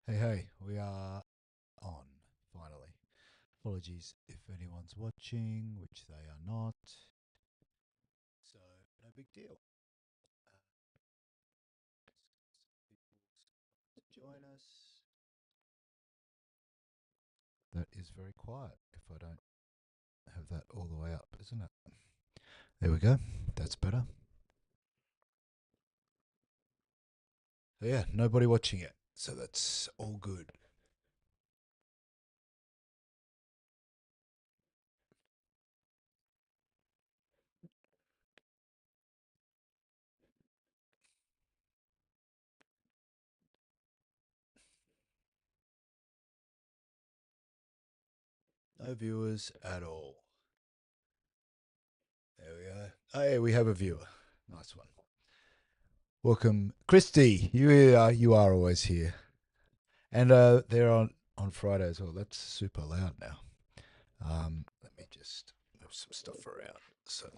Hey, we are on, finally. Apologies if anyone's watching, which they are not. So, no big deal. People to join us. That is very quiet if I don't have that all the way up, isn't it? There we go. That's better. So, yeah, nobody watching it. So, that's all good. No viewers at all. There we go. Oh, yeah, we have a viewer. Nice one. Welcome, Christy. You are always here. And they're on Friday as well. That's super loud now. Let me just move some stuff around. So,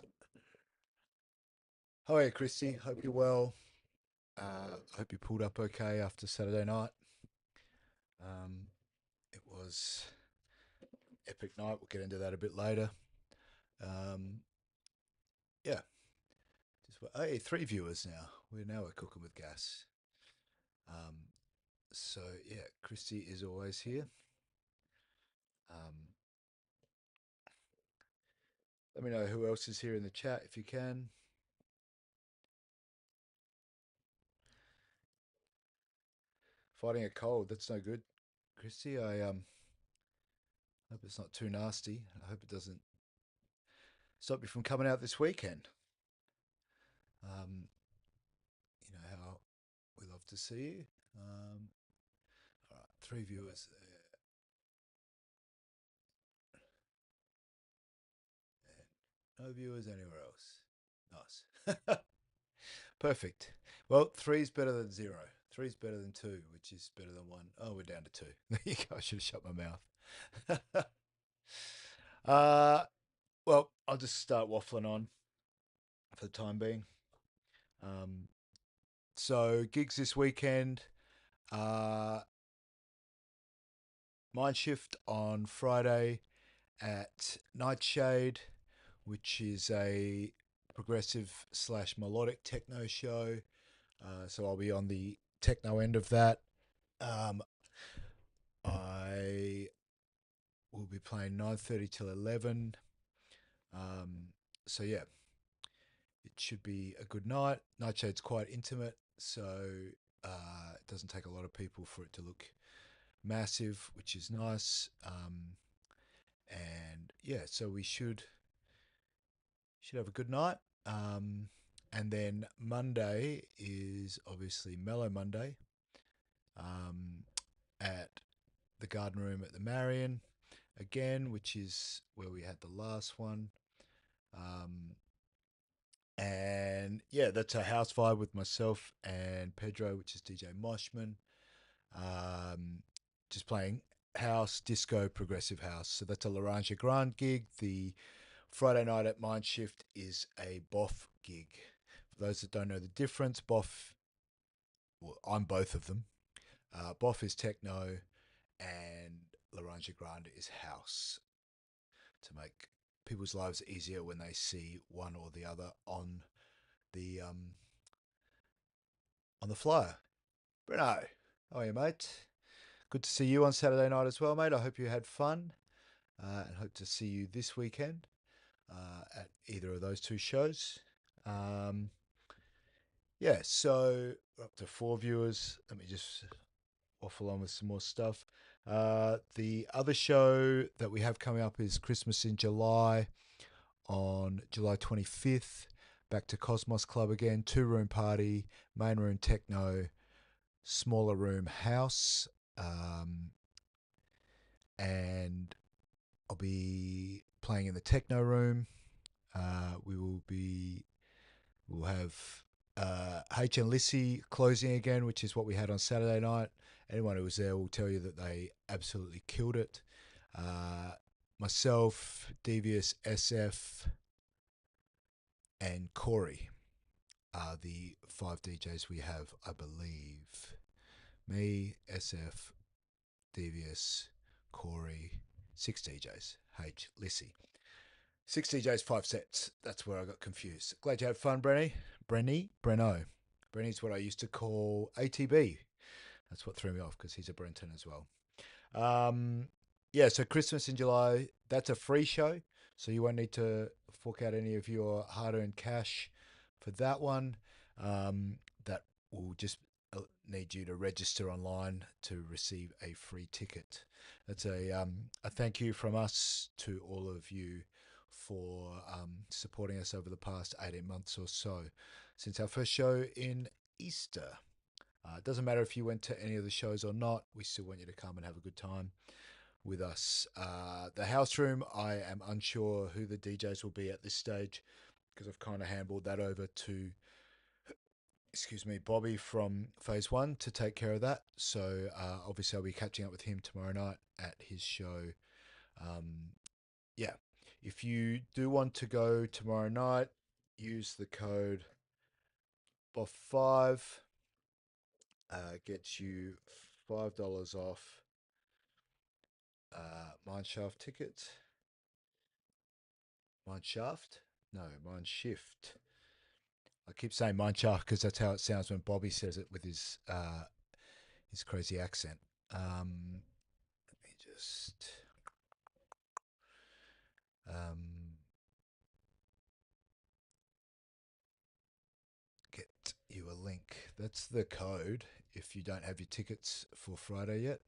how are you, Christy? Hope you're well. Hope you pulled up okay after Saturday night. It was epic night. We'll get into that a bit later. Um, yeah, hey, three viewers now. We're cooking with gas. Um, so yeah, Christy is always here. Um, Let me know who else is here in the chat if you can. Fighting a cold, that's no good. Christy, I hope it's not too nasty. I hope it doesn't stop you from coming out this weekend. Um, you know how we love to see you. All right, three viewers there. And no viewers anywhere else. Nice. Perfect. Well, three's better than zero. Three's better than two, which is better than one. Oh, we're down to two. There you go. I should have shut my mouth. uh, well, I'll just start waffling on for the time being. Um, so gigs this weekend. Uh, Mind Shift on Friday at Nightshade, which is a progressive slash melodic techno show. So I'll be on the techno end of that. Um, I will be playing 9:30 till 11. Um, so yeah, it should be a good night. Nightshade's quite intimate, so it doesn't take a lot of people for it to look massive, which is nice. And yeah, so we should have a good night. And then Monday is obviously Mellow Monday at the Garden Room at the Marion again, which is where we had the last one. Um, and yeah, that's a house vibe with myself and Pedro, which is DJ Moshman. Um, just playing house, disco, progressive house. So that's a Laranja Grande gig. The Friday night at Mindshift is a BOF gig. For those that don't know the difference, BOF, well, I'm both of them. BOF is techno and Laranja Grande is house to make people's lives easier when they see one or the other the um, on the flyer. Bruno, how are you, mate? Good to see you on Saturday night as well, mate. I hope you had fun and hope to see you this weekend at either of those two shows. Um, yeah, so we're up to four viewers. Let me just waffle on with some more stuff. The other show that we have coming up is Christmas in July on July 25th. Back to Cosmos Club again. 2-room party, main room techno, smaller room house. And I'll be playing in the techno room. We'll have H and Lissy closing again, which is what we had on Saturday night. Anyone who was there will tell you that they absolutely killed it. Uh, Myself, Devious, SF, and Corey are the five DJs we have, I believe. Me, SF, Devious, Corey, 6 DJs. H, Lissy. 6 DJs, 5 sets. That's where I got confused. Glad you had fun, Brenny. Breno. Brenny's what I used to call ATB. That's what threw me off because he's a Brenton as well. Um, yeah, so Christmas in July, that's a free show. So you won't need to fork out any of your hard earned cash for that one. That will just need you to register online to receive a free ticket. That's a thank you from us to all of you for supporting us over the past 18 months or so since our first show in Easter. It doesn't matter if you went to any of the shows or not, we still want you to come and have a good time with us. The house room, I am unsure who the DJs will be at this stage because I've kind of handballed that over to, excuse me, Bobby from Phase One to take care of that. So obviously, I'll be catching up with him tomorrow night at his show. Um, yeah, if you do want to go tomorrow night, use the code BOF5. Gets you $5 off Mineshaft tickets. Mineshaft? No, Mineshift. I keep saying Mineshaft because that's how it sounds when Bobby says it with his crazy accent. Let me just um, get you a link. That's the code if you don't have your tickets for Friday yet.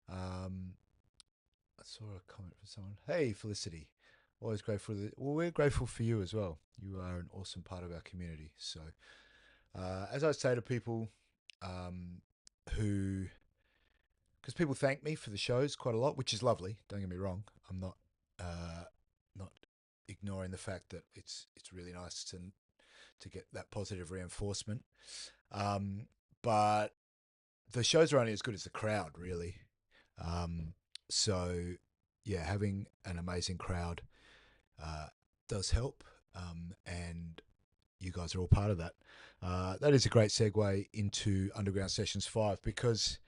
I saw a comment from someone. Hey, Felicity. Always grateful. Well, we're grateful for you as well. You are an awesome part of our community. So, as I say to people who, because people thank me for the shows quite a lot, which is lovely. Don't get me wrong. I'm not ignoring the fact that it's really nice to get that positive reinforcement. But the shows are only as good as the crowd, really. Um, so, yeah, having an amazing crowd uh, does help, and you guys are all part of that. That is a great segue into Underground Sessions 5 because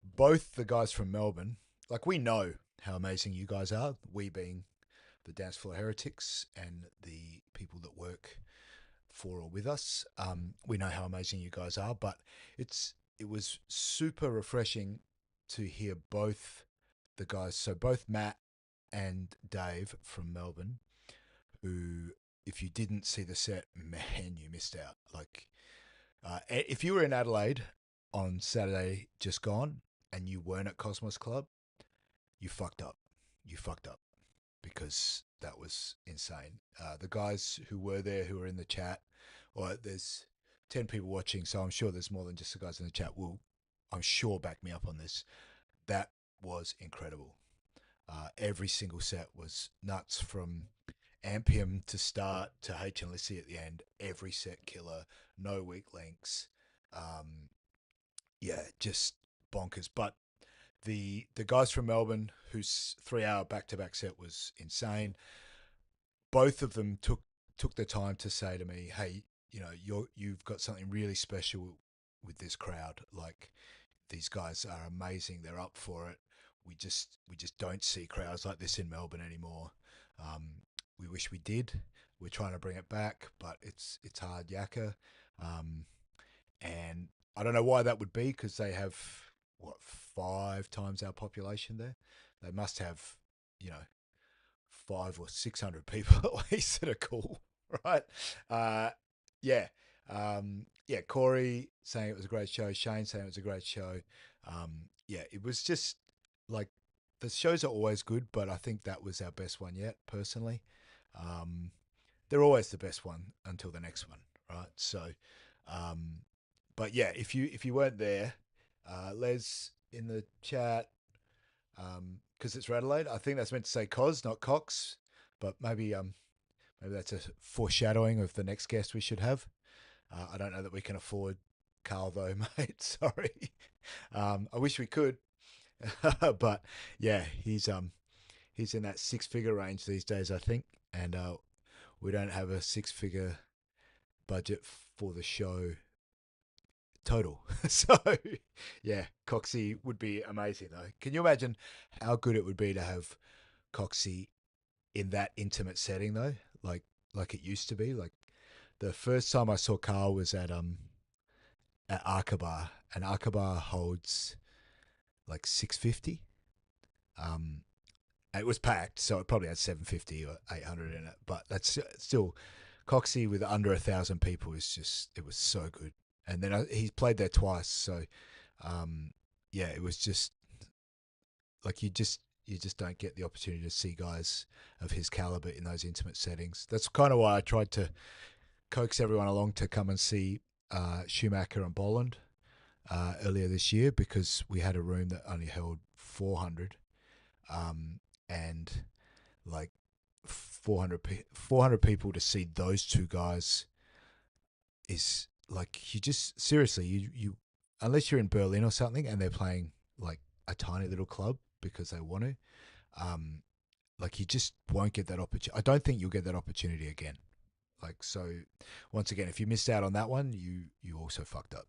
both the guys from Melbourne, like we know how amazing you guys are, we being the Dance Floor Heretics and the people that work for or with us. We know how amazing you guys are, but it was super refreshing to hear both the guys, so both Matt and Dave from Melbourne, who, if you didn't see the set, man, you missed out. Like, if you were in Adelaide on Saturday just gone and you weren't at Cosmos Club, you fucked up. You fucked up because that was insane. The guys who were there, who were in the chat, or there's 10 people watching, so I'm sure there's more than just the guys in the chat, will, I'm sure, back me up on this. That was incredible. Every single set was nuts from Ampium to start to H and Lissy at the end. Every set killer, no weak links. Yeah, just bonkers. But the guys from Melbourne, whose 3 hour back to back set was insane, both of them took the time to say to me, "Hey, you've got something really special with this crowd. Like, these guys are amazing. They're up for it. We just don't see crowds like this in Melbourne anymore. We wish we did. We're trying to bring it back, but it's hard yakka. And I don't know why that would be because they have what 5 times our population there. They must have, you know, 500 or 600 people at least that are cool, right? Uh, yeah, yeah. Corey saying it was a great show. Shane saying it was a great show. Yeah, it was just like the shows are always good, but I think that was our best one yet, personally. Um, they're always the best one until the next one, right? So, um, but yeah, if you weren't there, Les in the chat, because it's Adelaide. I think that's meant to say Cos, not Cox, but maybe that's a foreshadowing of the next guest we should have. I don't know that we can afford Carl though, mate. Sorry. I wish we could, but yeah, he's in that 6 figure range these days, I think, and we don't have a 6 figure budget for the show total. So yeah, Coxie would be amazing though. Can you imagine how good it would be to have Coxie in that intimate setting though? Like it used to be. Like the first time I saw Carl was at Aqaba, and Aqaba holds like 650. Um, and it was packed, so it probably had 750 or 800 in it. But that's still Coxie with under 1,000 people is just it was so good. And then he's played there twice, so um, yeah, it was just like you just don't get the opportunity to see guys of his caliber in those intimate settings. That's kind of why I tried to coax everyone along to come and see Schumacher and Bolland earlier this year, because we had a room that only held 400, and like 400 people to see those two guys is like you just seriously you unless you're in Berlin or something and they're playing like a tiny little club because they want to, um, like you just won't get that opportunity. I don't think you'll get that opportunity again. Like so, once again, if you missed out on that one, you also fucked up.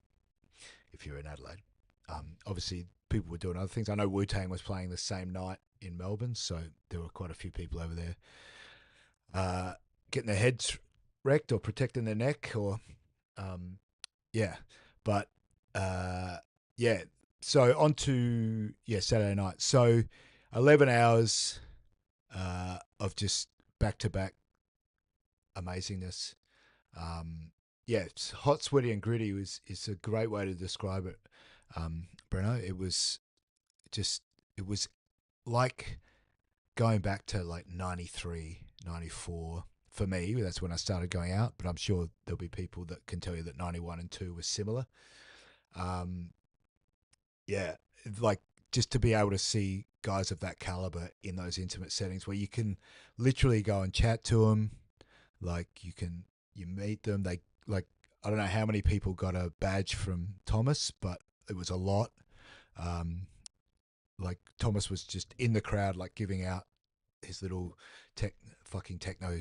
If you're in Adelaide, obviously people were doing other things. I know Wu Tang was playing the same night in Melbourne, so there were quite a few people over there uh, getting their heads wrecked or protecting their neck or um, yeah, but uh, yeah. So on to Saturday night. So 11 hours of just back to back amazingness. Yeah, it's hot, sweaty, and gritty is a great way to describe it, Breno. Just it was like going back to like 93, 94 for me. That's when I started going out, but I'm sure there'll be people that can tell you that 91 and 2 was similar. Um, yeah, like just to be able to see guys of that caliber in those intimate settings where you can literally go and chat to them, like you meet them. They like I don't know how many people got a badge from Thomas, but it was a lot. Um, like Thomas was just in the crowd, like giving out his little tech fucking techno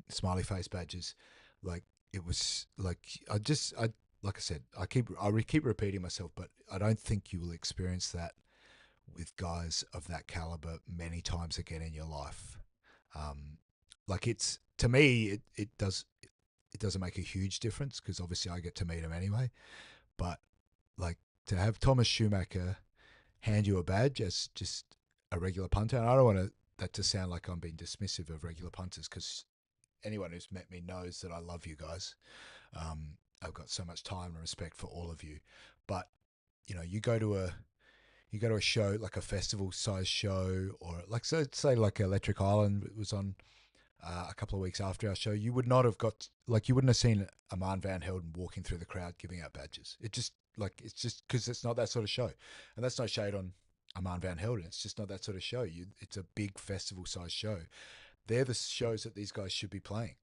smiley face badges. Like it was like I like I said keep repeating myself, but I don't think you will experience that with guys of that caliber many times again in your life. Um, like it's to me it doesn't make a huge difference because obviously I get to meet him anyway. But like to have Thomas Schumacher hand you a badge as just a regular punter, and I don't want that to sound like I'm being dismissive of regular punters because anyone who's met me knows that I love you guys. I've got so much time and respect for all of you, but you know, you go to a show like a festival size show, or like so say like Electric Island was on a couple of weeks after our show, you would not have got like you wouldn't have seen Aman Van Helden walking through the crowd giving out badges. It just like it's just because it's not that sort of show, and that's no shade on Aman Van Helden. It's just not that sort of show. It's a big festival size show. They're the shows that these guys should be playing,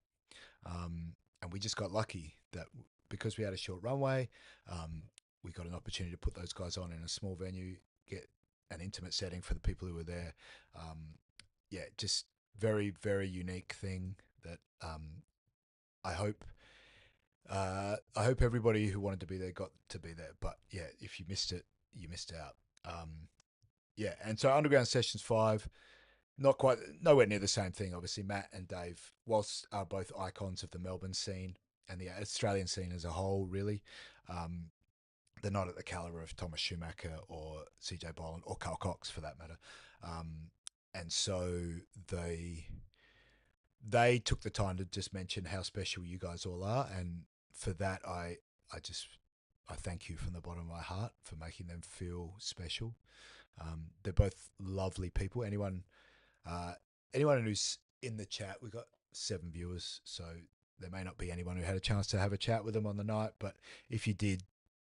and we just got lucky that because we had a short runway, um, we got an opportunity to put those guys on in a small venue, get an intimate setting for the people who were there. Yeah, just very very unique thing that I hope everybody who wanted to be there got to be there. But yeah, if you missed it, you missed out. Yeah, and so Underground Sessions 5, not quite nowhere near the same thing. Obviously, Matt and Dave, whilst are both icons of the Melbourne scene and the Australian scene as a whole, really. Um, they're not at the caliber of Thomas Schumacher or CJ Boland or Carl Cox for that matter. And so they they took the time to just mention how special you guys all are, and for that I just I thank you from the bottom of my heart for making them feel special. They're both lovely people. Uh, anyone who's in the chat, we got 7 viewers, so there may not be anyone who had a chance to have a chat with them on the night, but if you did,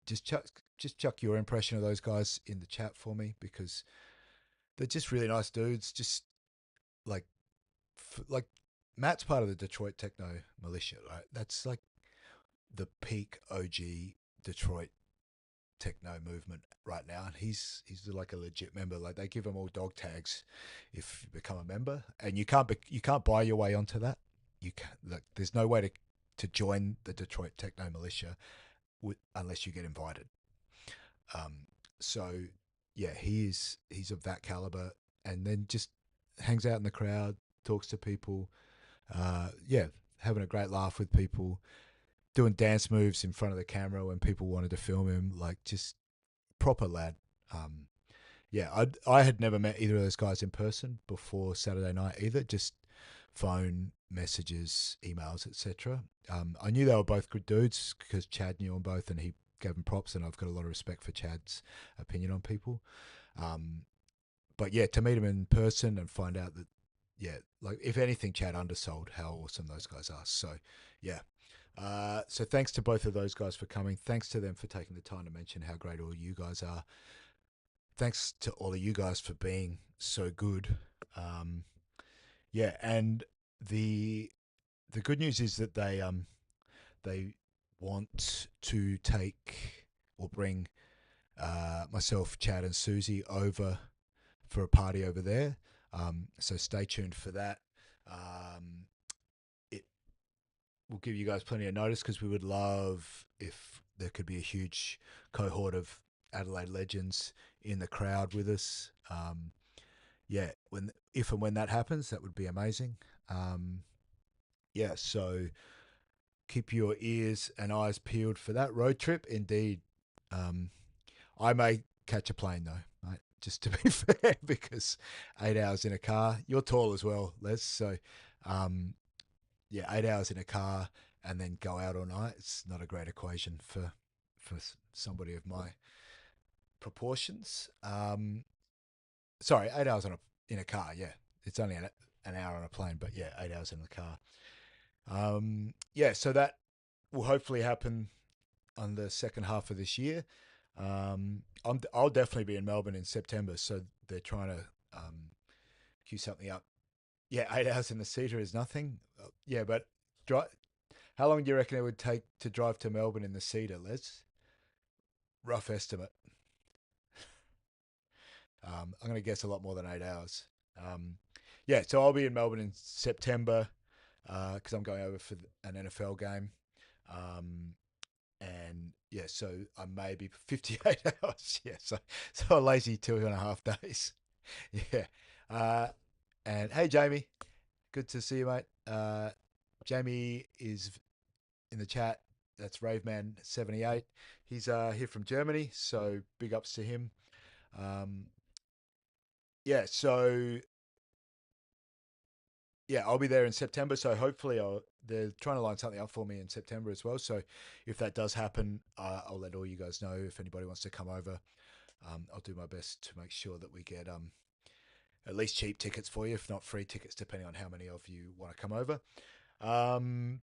just chuck your impression of those guys in the chat for me because they're just really nice dudes. Just like like Matt's part of the Detroit techno militia, right? That's like the peak OG Detroit techno movement right now, and he's like a legit member. Like they give him all dog tags if you become a member, and you can't buy your way onto that. You can like there's no way to join the Detroit techno militia unless you get invited. Um, so yeah, he's of that caliber, and then just hangs out in the crowd, talks to people. Yeah, having a great laugh with people, doing dance moves in front of the camera when people wanted to film him. Like just proper lad. Um, yeah, I had never met either of those guys in person before Saturday night either. Just phone messages, emails, etc. I knew they were both good dudes because Chad knew them both, and he gave them props. And I've got a lot of respect for Chad's opinion on people. Um, but yeah, to meet them in person and find out that, yeah, like if anything, Chad undersold how awesome those guys are. So yeah. So thanks to both of those guys for coming. Thanks to them for taking the time to mention how great all you guys are. Thanks to all of you guys for being so good. Um, yeah, and the the good news is that they want to take or bring myself, Chad, and Susie over for a party over there. So stay tuned for that. It will give you guys plenty of notice because we would love if there could be a huge cohort of Adelaide legends in the crowd with us. Yeah, when if and when that happens, that would be amazing. Um, yeah, so keep your ears and eyes peeled for that road trip. Indeed, um, I may catch a plane though, mate, just to be fair, because 8 hours in a car. You're tall as well, Les. So, um, yeah, 8 hours in a car and then go out all night. It's not a great equation for somebody of my proportions. Sorry, 8 hours in a car. Yeah, it's only an hour on a plane, but yeah, 8 hours in the car. Yeah, so that will hopefully happen on the second half of this year. I'll definitely be in Melbourne in September, so they're trying to queue something up. Yeah, 8 hours in the Cedar is nothing. Yeah, but how long do you reckon it would take to drive to Melbourne in the Cedar, Les? Rough estimate. I'm going to guess a lot more than 8 hours. Um, yeah, so I'll be in Melbourne in September because I'm going over for an NFL game. Um, and yeah, so I may be 58 hours. Yeah, so a lazy 2.5 days. Yeah. Uh, and hey, Jamie, good to see you, mate. Jamie is in the chat. That's Raveman78. He's here from Germany, so big ups to him. Um, yeah, so yeah, I'll be there in September. So hopefully, they're trying to line something up for me in September as well. So if that does happen, I'll let all you guys know if anybody wants to come over. I'll do my best to make sure that we get at least cheap tickets for you, if not free tickets, depending on how many of you want to come over. Um,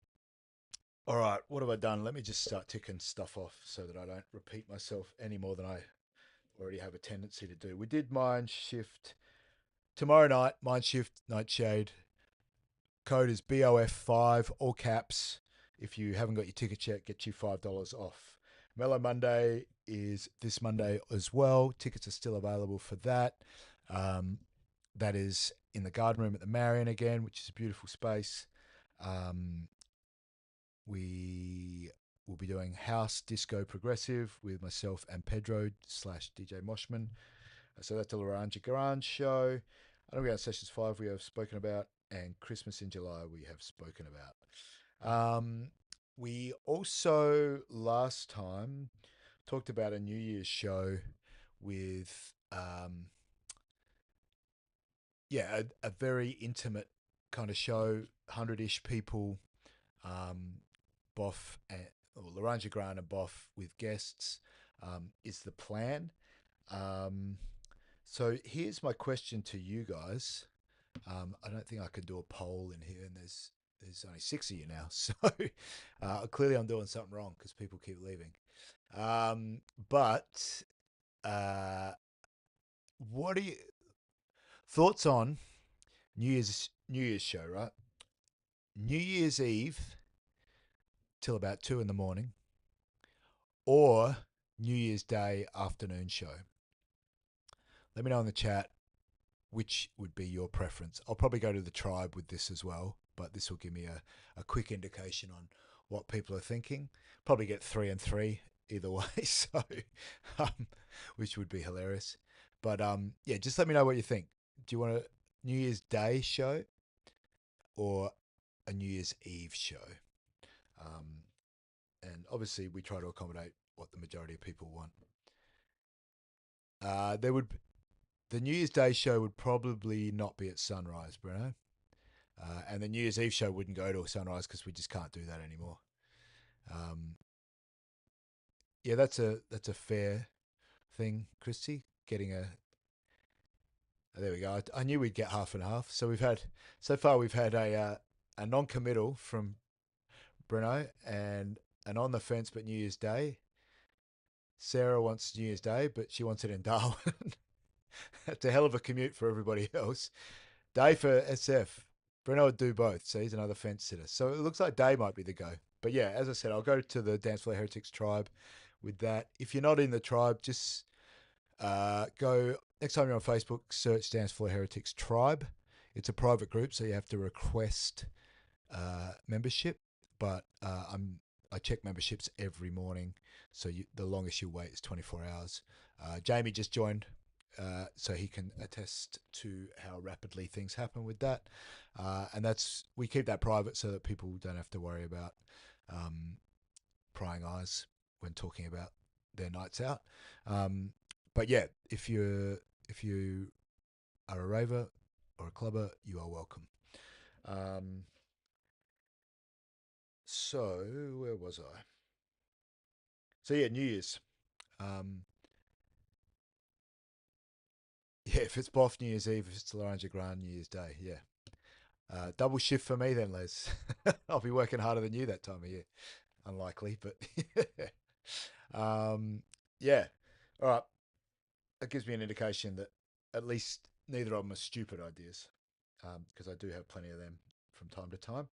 all right, what have I done? Let me just start ticking stuff off so that I don't repeat myself any more than I already have a tendency to do. We did Mind Shift tomorrow night, Mind Shift Nightshade. Code is BOF5, all caps. If you haven't got your ticket yet, get you $5 off. Mellow Monday is this Monday as well. Tickets are still available for that. That is in the garden room at the Marion again, which is a beautiful space. We will be doing house disco progressive with myself and Pedro / DJ Moshman. So that's the Laranja Garage show. I know we have Sessions 5 we have spoken about, and Christmas in July we have spoken about. We also last time talked about a New Year's show with a very intimate kind of show, 100-ish people, BOF and Laranja Grant and BOF with guests is the plan. So here's my question to you guys. I don't think I can do a poll in here, and there's only 6 of you now, so clearly I'm doing something wrong because people keep leaving. But what are you thoughts on New Year's show? Right, New Year's Eve till about 2 in the morning, or New Year's Day afternoon show. Let me know in the chat which would be your preference. I'll probably go to the tribe with this as well, but this will give me a quick indication on what people are thinking. Probably get 3 and 3 either way, so um, which would be hilarious. But yeah, just let me know what you think. Do you want a New Year's Day show or a New Year's Eve show? Um, and obviously, we try to accommodate what the majority of people want. There would the New Year's Day show would probably not be at sunrise, Bruno, and the New Year's Eve show wouldn't go to sunrise because we just can't do that anymore. Um, yeah, that's a fair thing, Christy. Getting a there we go. I knew we'd get half and half. So far we've had a non-committal from Bruno and an on the fence but New Year's Day. Sarah wants New Year's Day, but she wants it in Darwin. It's a hell of a commute for everybody else. Day for SF. Bruno would do both, so he's another fence sitter. So it looks like Day might be the go. But yeah, as I said, I'll go to the Dance for Heretics tribe with that. If you're not in the tribe, just go next time you're on Facebook, search Dance for Heretics Tribe. It's a private group, so you have to request membership. But I check memberships every morning, so the longest you wait is 24 hours. Jamie just joined, so he can attest to how rapidly things happen with that. And we keep that private so that people don't have to worry about prying eyes when talking about their nights out. But yeah, if you are a raver or a clubber, you are welcome. So where was I? So yeah, New Year's. Um, yeah, if it's BOF New Year's Eve, if it's Laranja Grand New Year's Day, yeah. Double shift for me then, Les. I'll be working harder than you that time of year. Unlikely, but yeah. All right. That gives me an indication that at least neither of them are stupid ideas, because I do have plenty of them from time to time.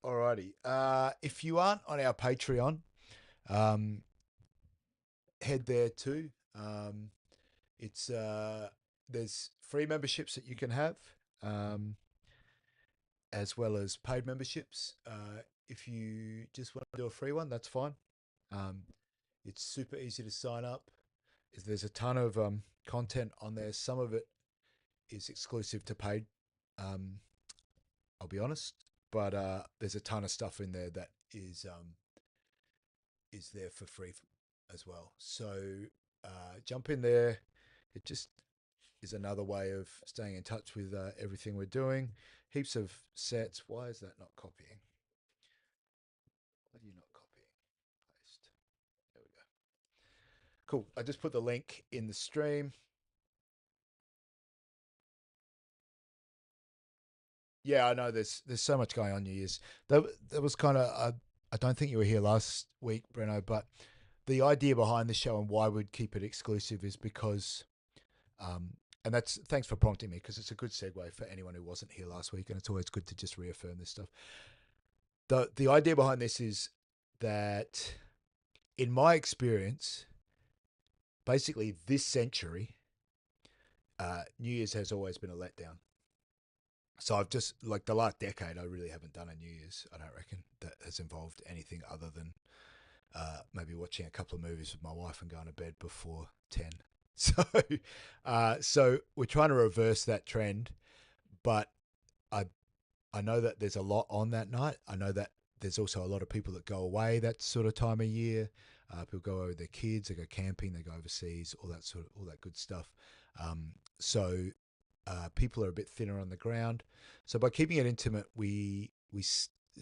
Alrighty. If you aren't on our Patreon, um, head there too. It's there's free memberships that you can have, um, as well as paid memberships. If you just want to do a free one, that's fine. Um, it's super easy to sign up. There's a ton of content on there. Some of it is exclusive to paid. Um, I'll be honest, but there's a ton of stuff in there that is there for free as well. So jump in there. It just is another way of staying in touch with everything we're doing. Heaps of sets. Why is that not copying? Why are you not copying? Paste. There we go. Cool. I just put the link in the stream. Yeah, I know there's so much going on New Year's. That was kind of I don't think you were here last week, Breno, but the idea behind the show and why we'd keep it exclusive is because um, and that's thanks for prompting me because it's a good segue for anyone who wasn't here last week, and it's always good to just reaffirm this stuff. The idea behind this is that, in my experience, basically this century, New Year's has always been a letdown. So I've just like the last decade, I really haven't done a New Year's. I don't reckon that has involved anything other than maybe watching a couple of movies with my wife and going to bed before 10. So, so we're trying to reverse that trend, but I I know that there's a lot on that night. I know that there's also a lot of people that go away that sort of time of year. People go over with their kids, they go camping, they go overseas, all that good stuff. So people are a bit thinner on the ground. So by keeping it intimate,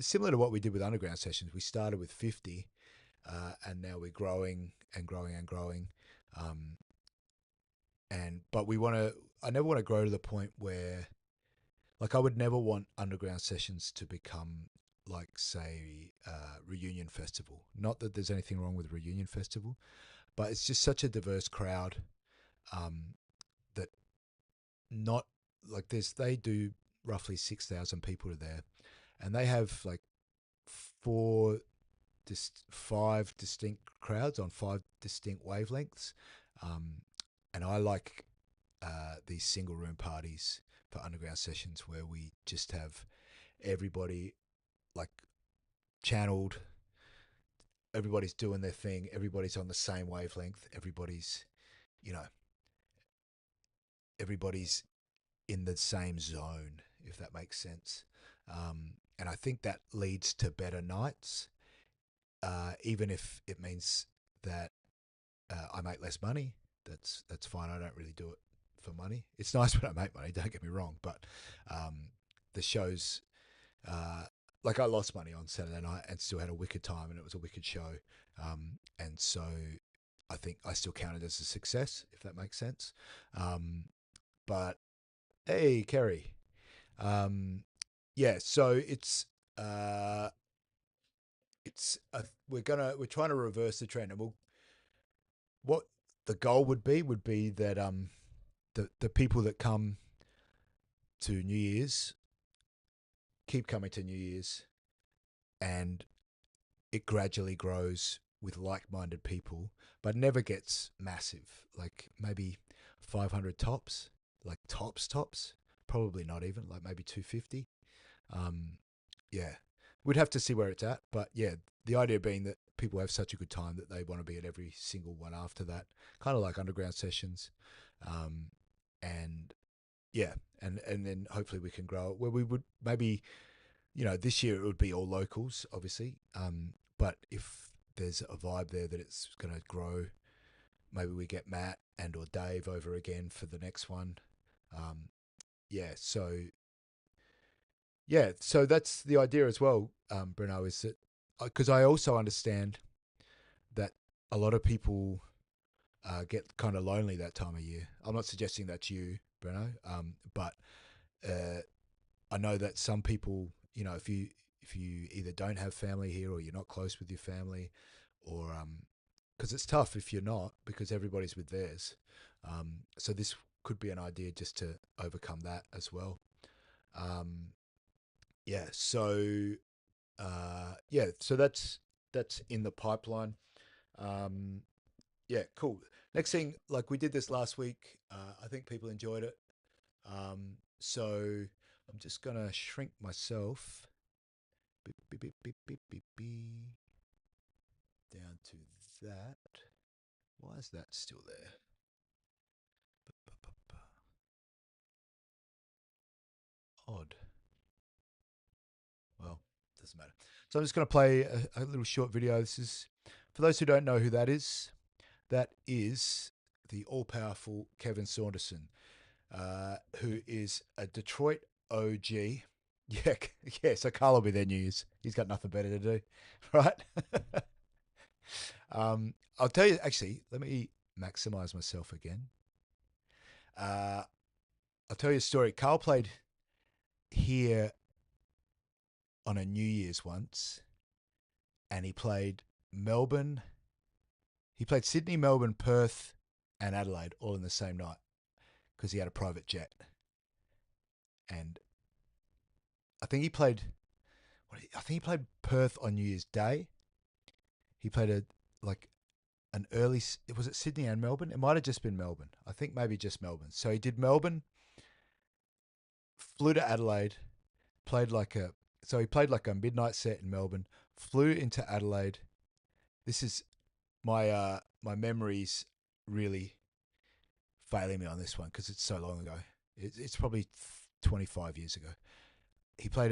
similar to what we did with underground sessions. We started with 50, and now we're growing and growing and growing. Um, but we want to. I never want to grow to the point where, like, I would never want underground sessions to become like, say, reunion festival. Not that there's anything wrong with reunion festival, but it's just such a diverse crowd, that not like they do roughly 6,000 people there, and they have like four, five distinct crowds on five distinct wavelengths, and I like these single room parties for underground sessions where we just have everybody like channeled. Everybody's doing their thing. Everybody's on the same wavelength. You know, everybody's in the same zone, if that makes sense. And I think that leads to better nights, even if it means that I make less money. That's fine. I don't really do it for money. It's nice when I make money. Don't get me wrong, but the shows, uh, like I lost money on Saturday night and still had a wicked time, and it was a wicked show. And so I think I still count it as a success, if that makes sense. But hey, Kerry. Yeah, so uh, we're trying to reverse the trend, and what the goal would be that the people that come to New Year's keep coming to New Year's, and it gradually grows with like-minded people, but never gets massive. Like maybe 500 tops, like tops, probably not even, like maybe 250. Um, yeah, we'd have to see where it's at, but yeah, the idea being that people have such a good time that they want to be at every single one after that, kind of like underground sessions, um, and yeah, and then hopefully we can grow it where we would maybe, this year it would be all locals, obviously, but if there's a vibe there that it's going to grow, maybe we get Matt and or Dave over again for the next one. Um, yeah, so that's the idea as well, Bruno, is that because I also understand that a lot of people get kind of lonely that time of year. I'm not suggesting that's you, Bruno, but uh, I know that some people, if you either don't have family here or you're not close with your family, or because it's tough if you're not, because everybody's with theirs. So this could be an idea just to overcome that as well. Um, yeah. So that's in the pipeline. Um, yeah, cool. Next thing, like we did this last week. I think people enjoyed it. So I'm just gonna shrink myself beep, beep, beep, beep, beep, beep, beep, down to that. Why is that still there? Odd. Well, doesn't matter. So I'm just going to play a little short video. This is, for those who don't know who that is, the all powerful Kevin Saunderson, who is a Detroit OG. Yeah, yeah. So Carl will be there New Year's. He's got nothing better to do, right? I'll tell you. Actually, let me maximize myself again. Uh, I'll tell you a story. Carl played here on a New Year's once, and he played Melbourne. He played Sydney, Melbourne, Perth, and Adelaide all in the same night because he had a private jet. And I think he played. I think he played Perth on New Year's Day. He played like an early. Was it Sydney and Melbourne? It might have just been Melbourne. I think maybe just Melbourne. So he did Melbourne, flew to Adelaide, played like a. So he played like a midnight set in Melbourne, flew into Adelaide. This is my memories really failing me on this one because it's so long ago. It's probably 25 years ago. He played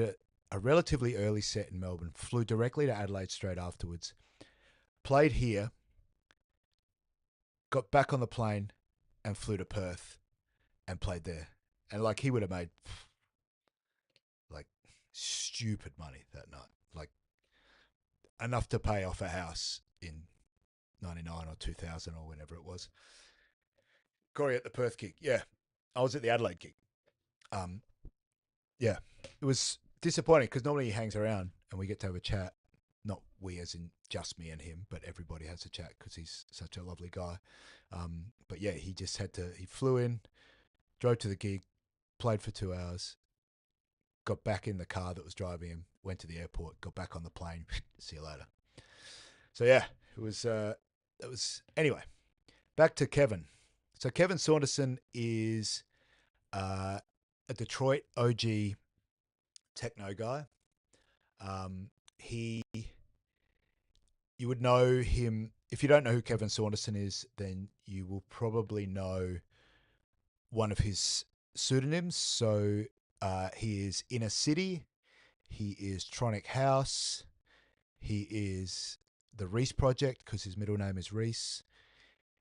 a relatively early set in Melbourne, flew directly to Adelaide straight afterwards, played here, got back on the plane, and flew to Perth and played there. And like he would have made like stupid money that night, like enough to pay off a house in '99 or 2000 or whenever it was. Corey at the Perth gig, yeah. I was at the Adelaide gig. Um, yeah, it was disappointing because normally he hangs around and we get to have a chat. Not we, as in just me and him, but everybody has a chat because he's such a lovely guy. But yeah, he just had to. He flew in, drove to the gig, played for 2 hours, got back in the car that was driving him, went to the airport, got back on the plane. See you later. So yeah, it was. It was anyway. Back to Kevin. So Kevin Saunderson is a Detroit OG techno guy. You would know him. If you don't know who Kevin Saunderson is, then you will probably know one of his pseudonyms. So he is Inner City, he is Tronic House, he is the Reese Project because his middle name is Reese.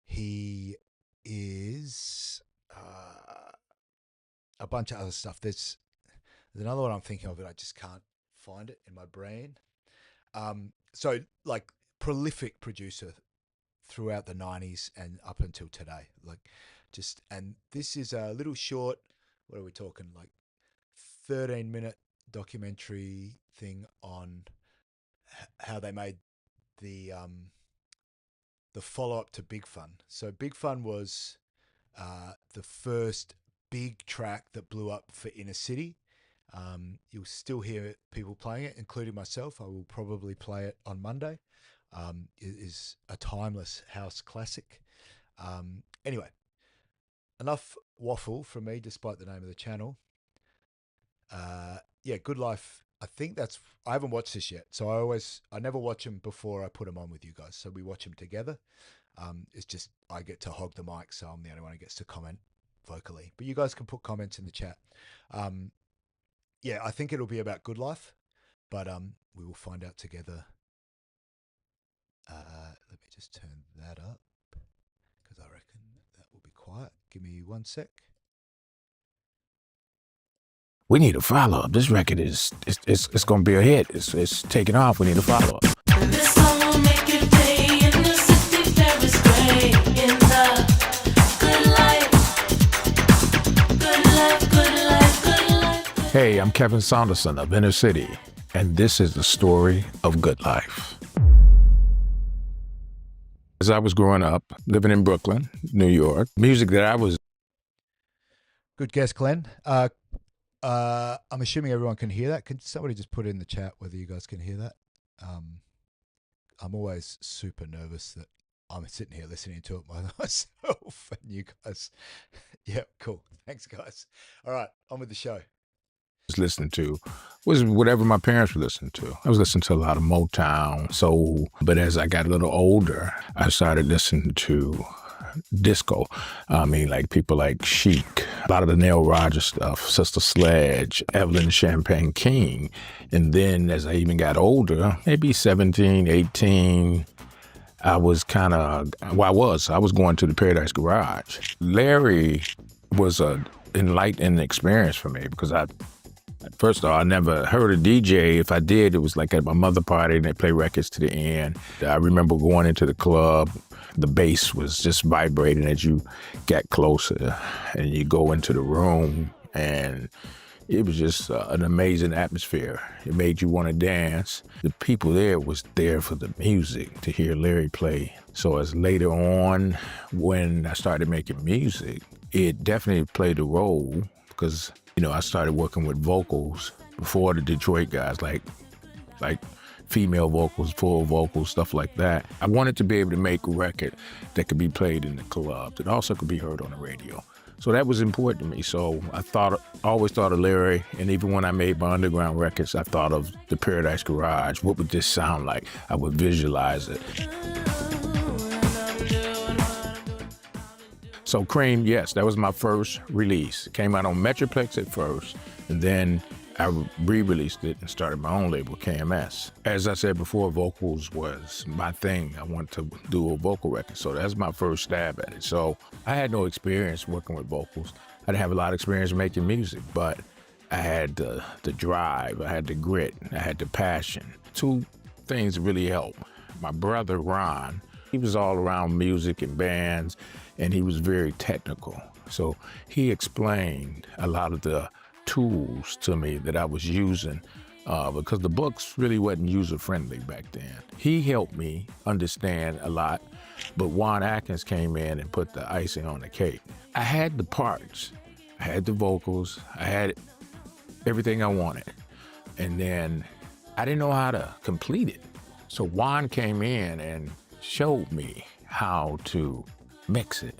He is a bunch of other stuff. There's another one I'm thinking of, but I just can't find it in my brain. So like prolific producer throughout the 90s and up until today. And this is a little short, what are we talking, like 13-minute documentary thing on how they made the follow-up to Big Fun. So Big Fun was the first big track that blew up for Inner City. You'll still hear people playing it, including myself. I will probably play it on Monday. It is a timeless house classic. Anyway, enough waffle from me, despite the name of the channel. Yeah, Good Life. I haven't watched this yet, so I never watch them before I put them on with you guys. So we watch them together. It's just I get to hog the mic, so I'm the only one who gets to comment vocally. But you guys can put comments in the chat. Yeah, I think it'll be about Good Life, but we will find out together. Let me just turn that up because I reckon that will be quiet. Give me 1 sec. We need a follow-up. This record it's going to be a hit. It's taking off. We need a follow-up. This song will make you day in the city, there is gray in the good life. Good life, good life, good life. Hey, I'm Kevin Saunderson of Inner City, and this is the story of Good Life. As I was growing up, living in Brooklyn, New York, music that I was... Good guess, Glenn. I'm assuming everyone can hear that. Can somebody just put in the chat whether you guys can hear that? I'm always super nervous that I'm sitting here listening to it by myself and you guys. Yeah, cool. Thanks, guys. All right, on with the show. Was listening to was whatever my parents were listening to. I was listening to a lot of Motown, soul, but as I got a little older, I started listening to disco. I mean, like people like Chic, a lot of the Neil Rogers stuff, Sister Sledge, Evelyn Champagne King. And then as I even got older, maybe 17, 18, I was going to the Paradise Garage. Larry was an enlightening experience for me because first of all, I never heard a DJ. If I did, it was like at my mother's party and they play records to the end. I remember going into the club. The bass was just vibrating as you got closer and you go into the room, and it was just an amazing atmosphere. It made you want to dance. The people there was there for the music, to hear Larry play. So as later on, when I started making music, it definitely played a role because, I started working with vocals before the Detroit guys, like female vocals, full vocals, stuff like that. I wanted to be able to make a record that could be played in the club, that also could be heard on the radio. So that was important to me. So I always thought of Larry, and even when I made my underground records, I thought of the Paradise Garage. What would this sound like? I would visualize it. So Cream, yes, that was my first release. It came out on Metroplex at first, and then I re-released it and started my own label, KMS. As I said before, vocals was my thing. I wanted to do a vocal record, so that's my first stab at it. So I had no experience working with vocals. I didn't have a lot of experience making music, but I had the drive, I had the grit, I had the passion. Two things really helped. My brother, Ron, he was all around music and bands, and he was very technical. So he explained a lot of the tools to me that I was using because the books really wasn't user-friendly back then. He helped me understand a lot, but Juan Atkins came in and put the icing on the cake. I had the parts, I had the vocals, I had everything I wanted, and then I didn't know how to complete it. So Juan came in and showed me how to mix it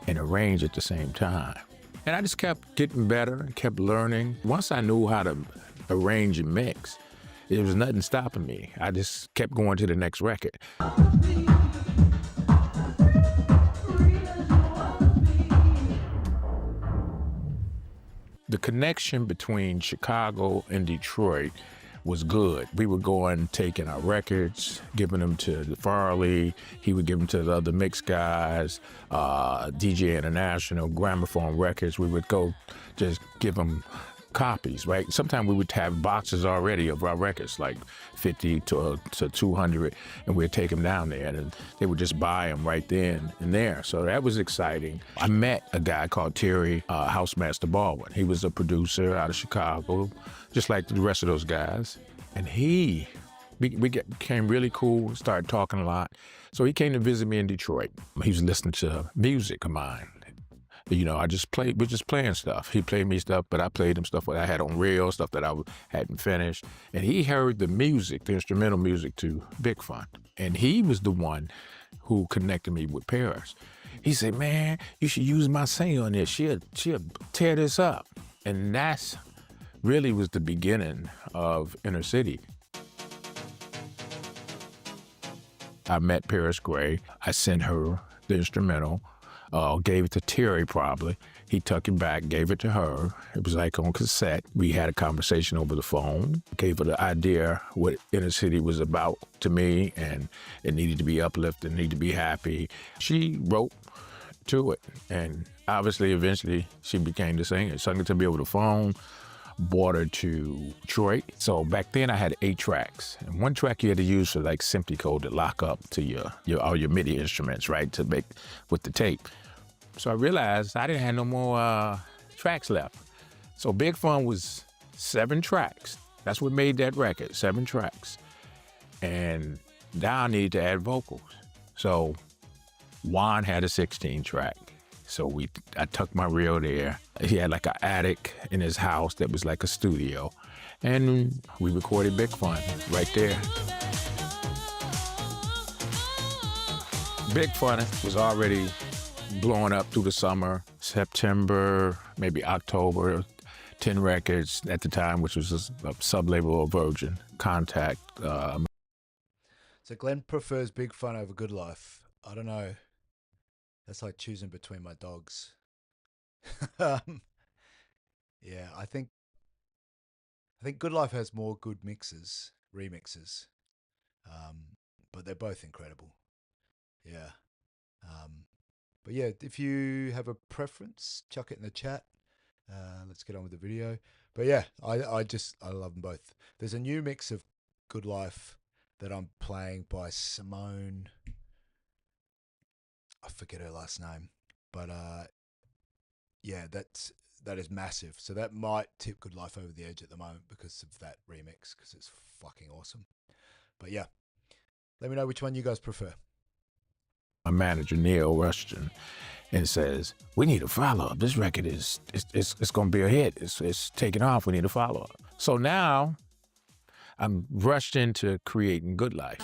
and arrange at the same time. And I just kept getting better and kept learning. Once I knew how to arrange and mix. There was nothing stopping me. I just kept going to the next record. The connection between Chicago and Detroit was good. We would go and taking our records, giving them to Farley. He would give them to the other mix guys, DJ International, Gramophone Records. We would go just give them copies, right? Sometimes we would have boxes already of our records, like 50 to 200, and we'd take them down there, and they would just buy them right then and there. So that was exciting. I met a guy called Terry Housemaster Baldwin. He was a producer out of Chicago, just like the rest of those guys. And we became really cool, started talking a lot. So he came to visit me in Detroit. He was listening to music of mine. You know, we're just playing stuff. He played me stuff, but I played him stuff that I had on reel, stuff that I hadn't finished. And he heard the music, the instrumental music to Big Fun. And he was the one who connected me with Paris. He said, man, you should use my singer on this. She'll tear this up. And that's really was the beginning of Inner City. I met Paris Gray. I sent her the instrumental. Gave it to Terry probably. He took it back, gave it to her. It was like on cassette. We had a conversation over the phone. Gave her the idea what Inner City was about to me, and it needed to be uplifted, needed to be happy. She wrote to it, and obviously eventually she became the singer. Sung it to me over the phone, brought her to Detroit. So back then I had 8 tracks, and one track you had to use for like SMPTE code to lock up to all your MIDI instruments, right, to make with the tape. So I realized I didn't have no more tracks left. So Big Fun was 7 tracks. That's what made that record, 7 tracks. And now I needed to add vocals. So Juan had a 16 track. So I took my reel there. He had like an attic in his house that was like a studio. And we recorded Big Fun right there. Big Fun was already blowing up through the summer, September, maybe October, 10 records at the time, which was a sub-label of Virgin, Contact. So Glenn prefers Big Fun over Good Life. I don't know. That's like choosing between my dogs. Yeah, I think Good Life has more good mixes, remixes, but they're both incredible. Yeah. But yeah, if you have a preference, chuck it in the chat. Let's get on with the video. But yeah, I love them both. There's a new mix of Good Life that I'm playing by Simone. I forget her last name, but yeah, that is massive. So that might tip Good Life over the edge at the moment because of that remix, because it's fucking awesome. But yeah, let me know which one you guys prefer. My manager, Neil Rushton, and says, we need a follow-up. This record it's going to be a hit. It's taking off. We need a follow-up. So now I'm rushed into creating Good Life.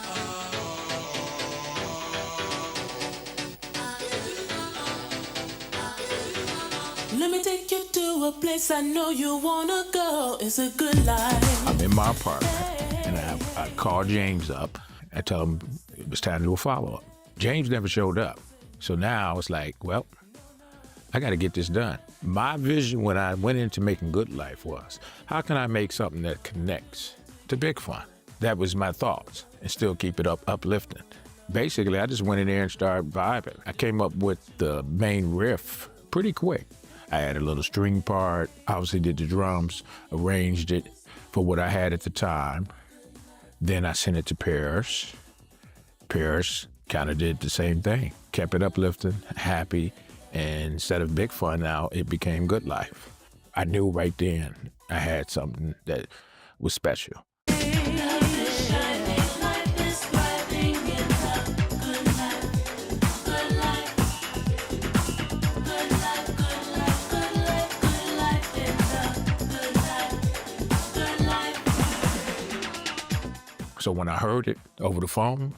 Let me take you to a place I know you wanna go. It's a good life. I'm in my apartment, and I call James up. I tell him it was time to do a follow-up. James never showed up. So now it's like, well, I got to get this done. My vision when I went into making Good Life was, how can I make something that connects to Big Fun? That was my thoughts, and still keep it uplifting. Basically, I just went in there and started vibing. I came up with the main riff pretty quick. I added a little string part, obviously did the drums, arranged it for what I had at the time. Then I sent it to Paris. Paris kind of did the same thing, kept it uplifting, happy, and instead of Big Fun now, it became Good Life. I knew right then I had something that was special. So when I heard it over the phone,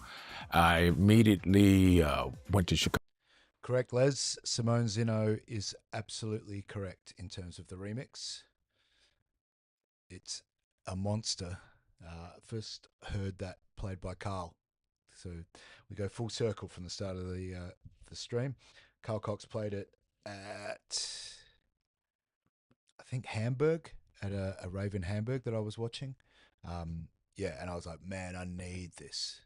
I immediately went to Chicago. Correct, Les. Simone Zino is absolutely correct in terms of the remix. It's a monster. First heard that played by Carl. So we go full circle from the start of the stream. Carl Cox played it at, I think, Hamburg, at a rave in Hamburg that I was watching. Yeah, and I was like, man, I need this.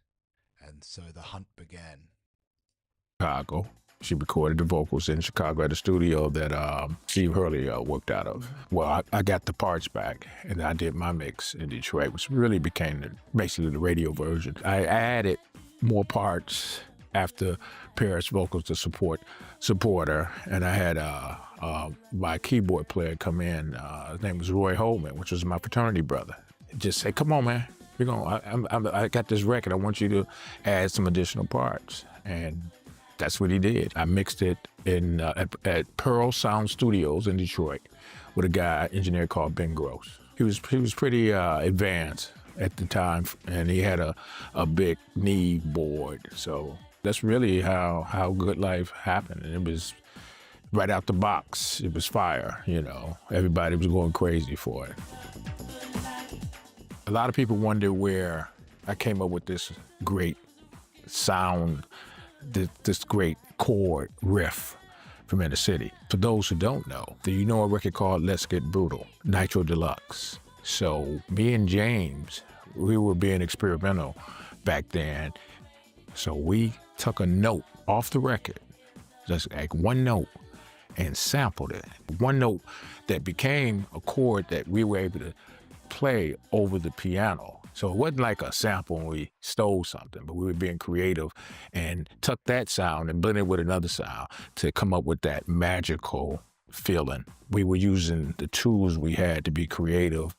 And so the hunt began. Chicago. She recorded the vocals in Chicago at a studio that Steve Hurley worked out of. Well, I got the parts back, and I did my mix in Detroit, which really became basically the radio version. I added more parts after Paris vocals to support her, and I had my keyboard player come in. His name was Roy Holman, which was my fraternity brother. Just say, "Come on, man, I got this record. I want you to add some additional parts," and that's what he did. I mixed it in at Pearl Sound Studios in Detroit with a guy, engineer called Ben Gross. He was pretty advanced at the time, and he had a big knee board. So that's really how Good Life happened. And it was right out the box. It was fire, you know. Everybody was going crazy for it. A lot of people wonder where I came up with this great sound, this great chord riff from Inner City. For those who don't know, do you know a record called Let's Get Brutal, Nitro Deluxe? So me and James, we were being experimental back then. So we took a note off the record, just like one note, and sampled it. One note that became a chord that we were able to play over the piano. So it wasn't like a sample and we stole something, but we were being creative and took that sound and blended it with another sound to come up with that magical feeling. We were using the tools we had to be creative,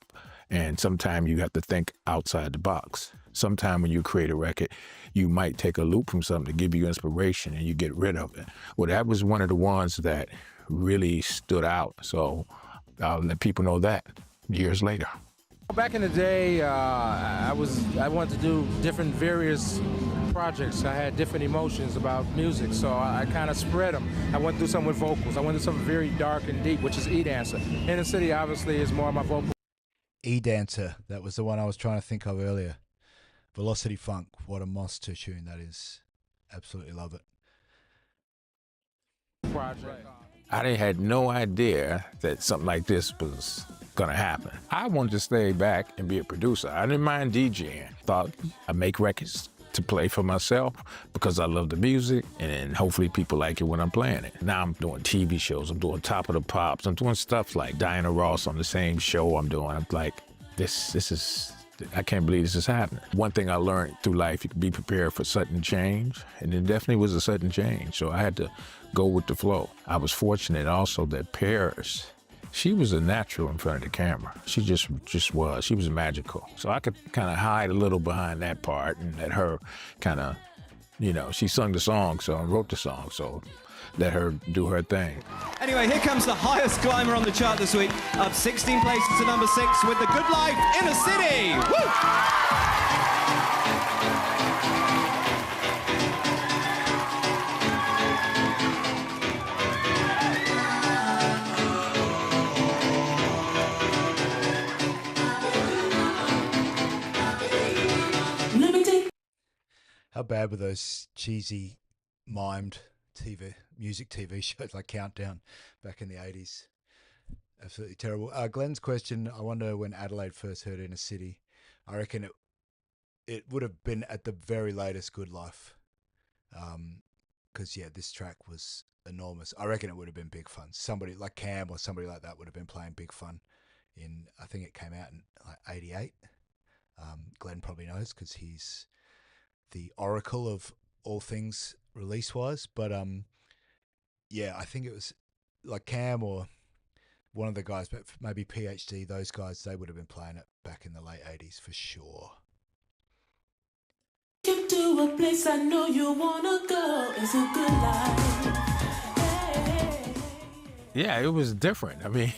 and sometimes you have to think outside the box. Sometimes when you create a record, you might take a loop from something to give you inspiration and you get rid of it. Well, that was one of the ones that really stood out. So I'll let people know that years later. Back in the day, I wanted to do different various projects. I had different emotions about music, so I kind of spread them. I wanted to do something with vocals. I wanted to do something very dark and deep, which is E-Dancer. Inner City, obviously, is more of my vocal. E-Dancer, that was the one I was trying to think of earlier. Velocity Funk, what a monster tune that is. Absolutely love it. Project. I had no idea that something like this was gonna happen. I wanted to stay back and be a producer. I didn't mind DJing. Thought I'd make records to play for myself because I love the music, and then hopefully people like it when I'm playing it. Now I'm doing TV shows, I'm doing Top of the Pops, I'm doing stuff like Diana Ross on the same show I'm doing. I'm like, this is, I can't believe this is happening. One thing I learned through life, you can be prepared for sudden change, and it definitely was a sudden change, so I had to go with the flow. I was fortunate also that Paris, she was a natural in front of the camera. She just was. She was magical. So I could kind of hide a little behind that part and let her kind of, you know, she sung the song, so and wrote the song, so let her do her thing. Anyway, here comes the highest climber on the chart this week, up 16 places to number 6 with The Good Life, Inner City. Woo! How bad were those cheesy, mimed music TV shows like Countdown back in the 80s? Absolutely terrible. Glenn's question, I wonder when Adelaide first heard Inner City. I reckon it would have been at the very latest Good Life. Because, yeah, this track was enormous. I reckon it would have been Big Fun. Somebody like Cam or somebody like that would have been playing Big Fun in, I think it came out in like 88. Glenn probably knows because he's the oracle of all things release-wise. But, yeah, I think it was like Cam or one of the guys, but maybe PhD, those guys, they would have been playing it back in the late 80s for sure. Get to a place I know you wanna go. It's a good life. Hey. Yeah, it was different. I mean,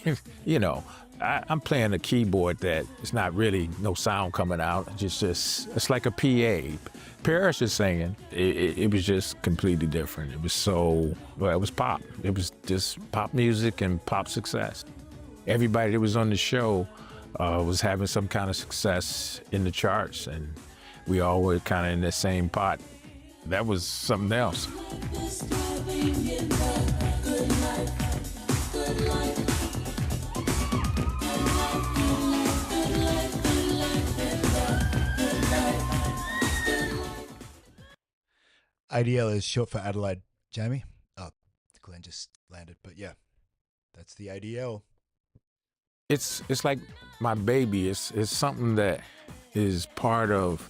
you know, I'm playing a keyboard that it's not really no sound coming out. It's like a PA. Paris is singing. It was just completely different. It was so, well, it was pop. It was just pop music and pop success. Everybody that was on the show was having some kind of success in the charts, and we all were kind of in the same pot. That was something else. ADL is short for Adelaide, Jamie. Oh, Glenn just landed, but yeah, that's the ADL. It's like my baby. It's something that is part of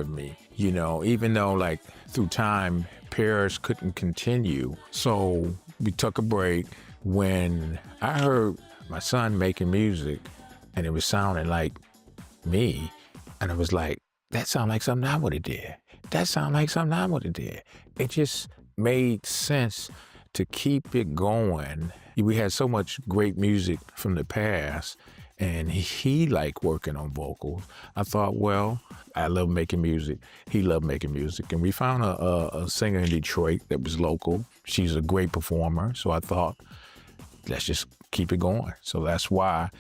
me, you know, even though like through time Paris couldn't continue. So we took a break. When I heard my son making music and it was sounding like me, and I was like, that sounds like something I would have did. That sounds like something I would have did. It just made sense to keep it going. We had so much great music from the past, and he liked working on vocals. I thought, well, I love making music. He loved making music. And we found a singer in Detroit that was local. She's a great performer. So I thought, let's just keep it going. So that's why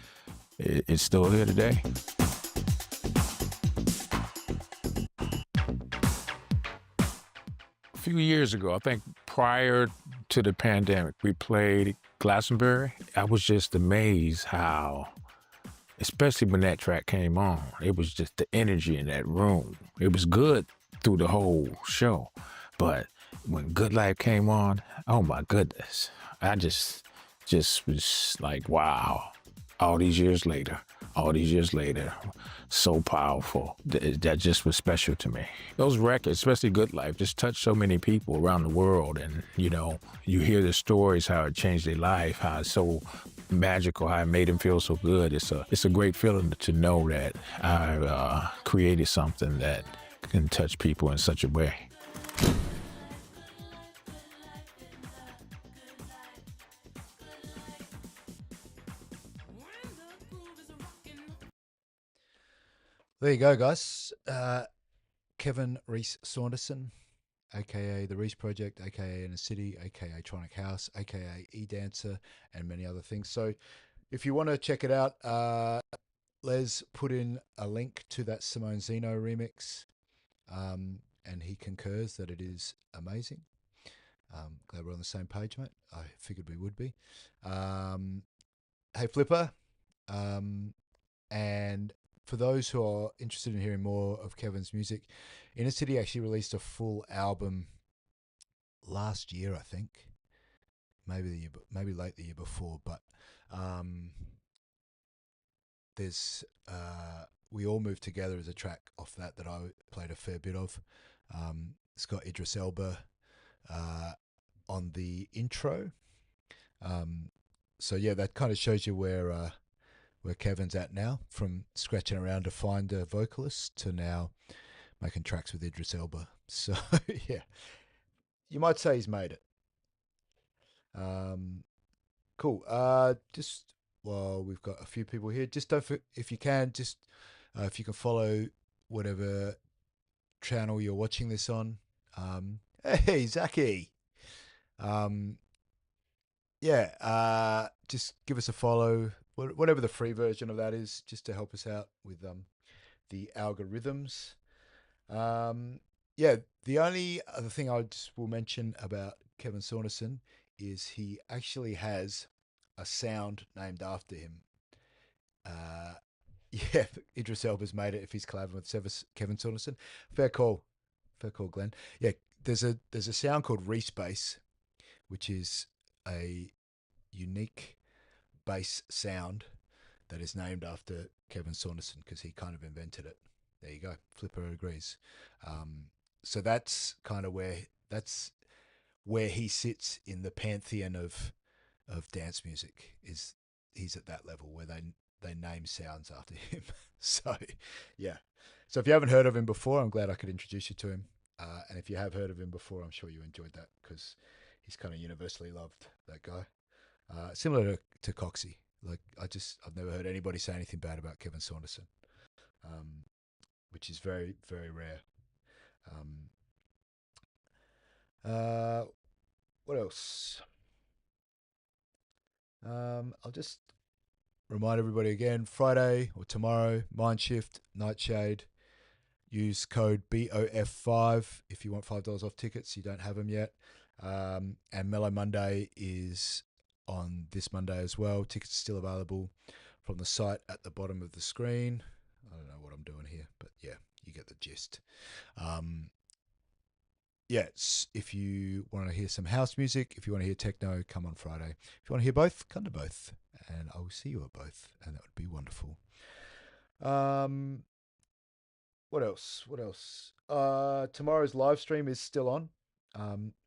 it's still here today. A few years ago, I think prior to the pandemic, we played Glastonbury. I was just amazed how, especially when that track came on, it was just the energy in that room. It was good through the whole show, but when Good Life came on, oh my goodness, I just was like, wow. All these years later, so powerful. That just was special to me. Those records, especially Good Life, just touched so many people around the world. And, you know, you hear the stories, how it changed their life, how it's so magical, how it made them feel so good. It's a great feeling to know that I created something that can touch people in such a way. There you go, guys. Kevin Reese Saunderson, aka The Reese Project, aka Inner City, aka Tronic House, aka E-Dancer, and many other things. So if you want to check it out, Les put in a link to that Simone Zeno remix, and he concurs that it is amazing. Glad we're on the same page, mate. I figured we would be. Hey, Flipper. And for those who are interested in hearing more of Kevin's music, Inner City actually released a full album last year, I think. Maybe late the year before, but there's We All Moved Together as a track off that I played a fair bit of. It's got Idris Elba on the intro. So yeah, that kind of shows you where Kevin's at now, from scratching around to find a vocalist to now making tracks with Idris Elba. So yeah, you might say he's made it. Cool. Just while we've got a few people here, just don't if you can, just if you can follow whatever channel you're watching this on. Hey, Zaki. Yeah. Just give us a follow, whatever the free version of that is, just to help us out with the algorithms. Yeah, the only other thing I will mention about Kevin Saunderson is he actually has a sound named after him. Yeah, Idris Elba's made it if he's collabing with Kevin Saunderson. Fair call, Glenn. Yeah, there's a sound called Reese bass, which is a unique bass sound that is named after Kevin Saunderson because he kind of invented it. There you go. Flipper agrees. So that's kind of where he sits in the pantheon of dance music. Is he's at that level where they name sounds after him. So yeah. So if you haven't heard of him before, I'm glad I could introduce you to him. And if you have heard of him before, I'm sure you enjoyed that because he's kind of universally loved, that guy. Similar to Coxie. Like I've never heard anybody say anything bad about Kevin Saunderson, which is very, very rare. What else? I'll just remind everybody again, Friday or tomorrow, Mindshift, Nightshade. Use code BOF5 if you want $5 off tickets. You don't have them yet. And Mellow Monday is on this Monday as well. Tickets are still available from the site at the bottom of the screen. I don't know what I'm doing here, but yeah, you get the gist. If you want to hear some house music, if you want to hear techno, come on Friday. If you want to hear both, come to both. And I will see you at both, and that would be wonderful. What else? Tomorrow's live stream is still on.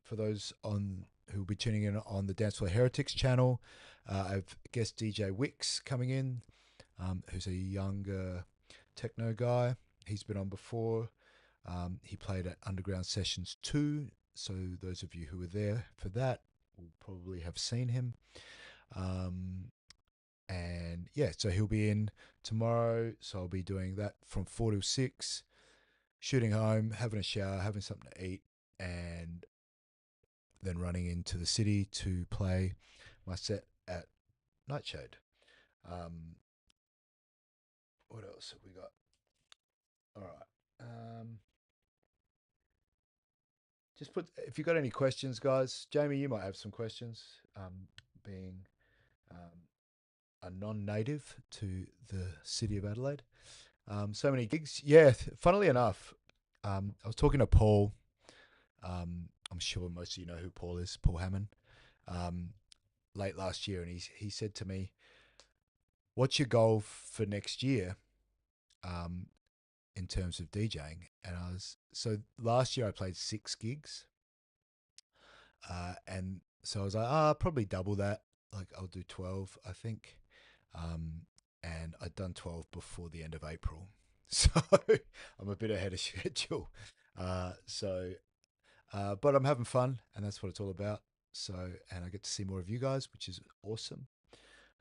For those who will be tuning in on the Dance Floor Heretics channel, I've guest DJ Wix coming in, who's a younger techno guy. He's been on before. He played at Underground Sessions 2, so those of you who were there for that will probably have seen him. And yeah, so he'll be in tomorrow. So I'll be doing that from 4 to 6, shooting home, having a shower, having something to eat, and then running into the city to play my set at Nightshade. What else have we got? All right. Just put, if you got any questions, guys. Jamie, you might have some questions, being a non-native to the city of Adelaide. So many gigs. Yeah, funnily enough, I was talking to Paul. I'm sure most of you know who Paul is, Paul Hammond, late last year, and he said to me, "What's your goal for next year, in terms of DJing?" And so last year I played 6 gigs, and so I was like, "I'll probably double that. Like I'll do 12, I think." And I'd done 12 before the end of April, so I'm a bit ahead of schedule. But I'm having fun, and that's what it's all about. So, and I get to see more of you guys, which is awesome.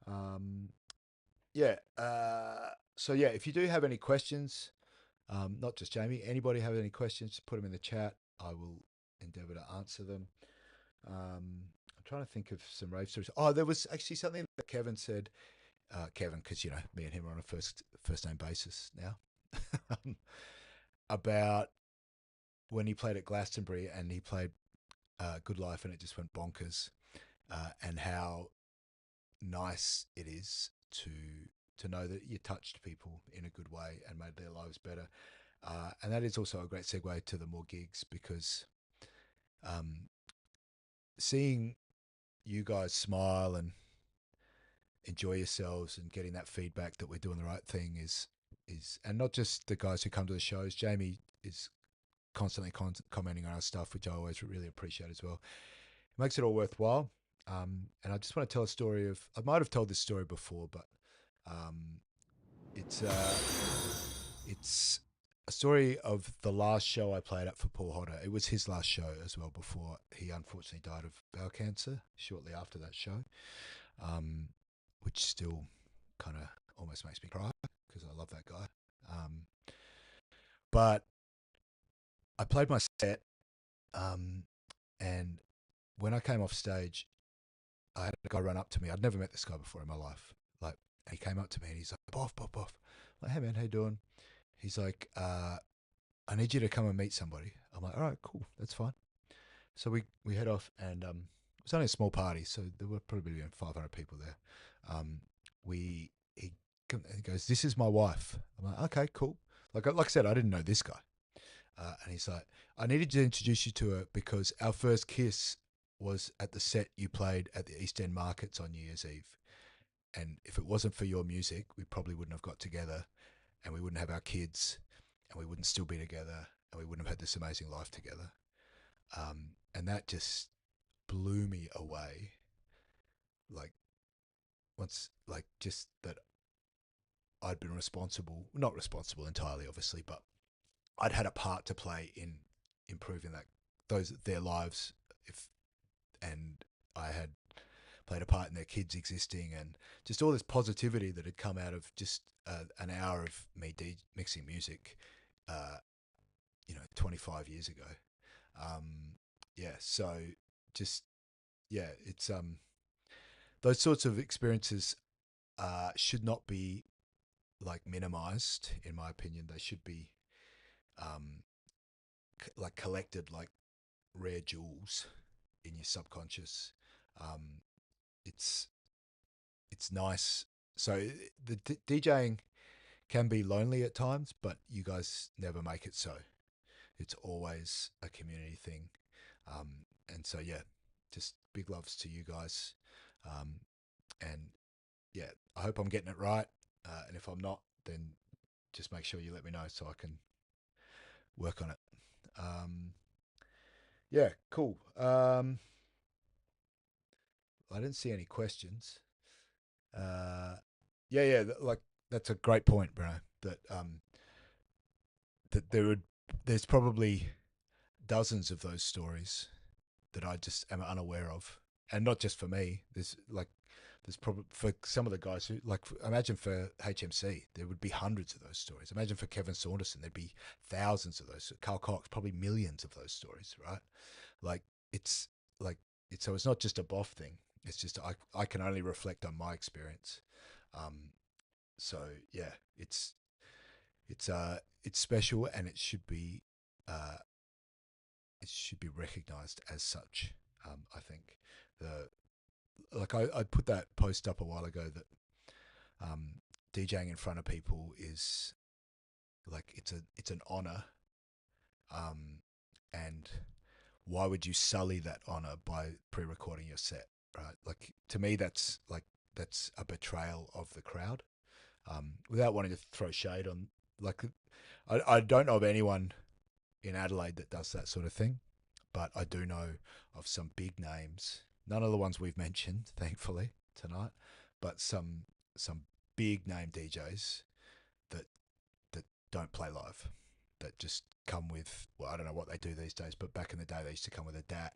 So yeah, if you do have any questions, not just Jamie, anybody have any questions, just put them in the chat. I will endeavour to answer them. I'm trying to think of some rave stories. Oh, there was actually something that Kevin said. Kevin, because me and him are on a first name basis now. About when he played at Glastonbury and he played Good Life and it just went bonkers, and how nice it is to know that you touched people in a good way and made their lives better. And that is also a great segue to the more gigs, because seeing you guys smile and enjoy yourselves and getting that feedback that we're doing the right thing is and not just the guys who come to the shows. Jamie is constantly commenting on our stuff, which I always really appreciate as well. It makes it all worthwhile. And I just want to tell a story of, I might have told this story before, but it's a story of the last show I played at for Paul Hodder. It was his last show as well before he unfortunately died of bowel cancer shortly after that show, which still kind of almost makes me cry because I love that guy. But I played my set, and when I came off stage, I had a guy run up to me. I'd never met this guy before in my life. Like, he came up to me and he's like, "Bof, Bof, Bof." I'm like, "Hey man, how you doing?" He's like, "I need you to come and meet somebody." I'm like, "All right, cool, that's fine." So we head off, and it was only a small party, so there were probably 500 people there. He goes, "This is my wife." I'm like, "Okay, cool." Like I said, I didn't know this guy, and he's like, "I needed to introduce you to her because our first kiss was at the set you played at the East End Markets on New Year's Eve, and if it wasn't for your music, we probably wouldn't have got together, and we wouldn't have our kids, and we wouldn't still be together, and we wouldn't have had this amazing life together." And that just blew me away. Like, just that I'd been not responsible entirely, obviously, but I'd had a part to play in improving their lives, and I had played a part in their kids existing, and just all this positivity that had come out of just an hour of me mixing music, 25 years ago. So just, it's those sorts of experiences should not be like minimized, in my opinion. They should be like collected like rare jewels in your subconscious. Um, it's nice. So the DJing can be lonely at times, but you guys never make it so. It's always a community thing. And so, yeah, just big loves to you guys. And yeah, I hope I'm getting it right. And if I'm not, then just make sure you let me know so I can work on it. Yeah, cool. I didn't see any questions. Yeah, like that's a great point, Bruno. That there's probably dozens of those stories that I just am unaware of, and not just for me. There's probably for some of the guys who like. Imagine for HMC, there would be hundreds of those stories. Imagine for Kevin Saunderson, there'd be thousands of those. Carl Cox, probably millions of those stories, right? Like it's like so it's not just a BOF thing. It's just I can only reflect on my experience. So yeah, it's special and uh, it should be recognized as such. I think the I put that post up a while ago that DJing in front of people is like it's an honor, and why would you sully that honor by pre-recording your set, right? Like to me, that's a betrayal of the crowd. Without wanting to throw shade on, like, I don't know of anyone in Adelaide that does that sort of thing, but I do know of some big names. None of the ones we've mentioned, thankfully, tonight, but some big name DJs that don't play live, that just come with, well, I don't know what they do these days, but back in the day they used to come with a DAT.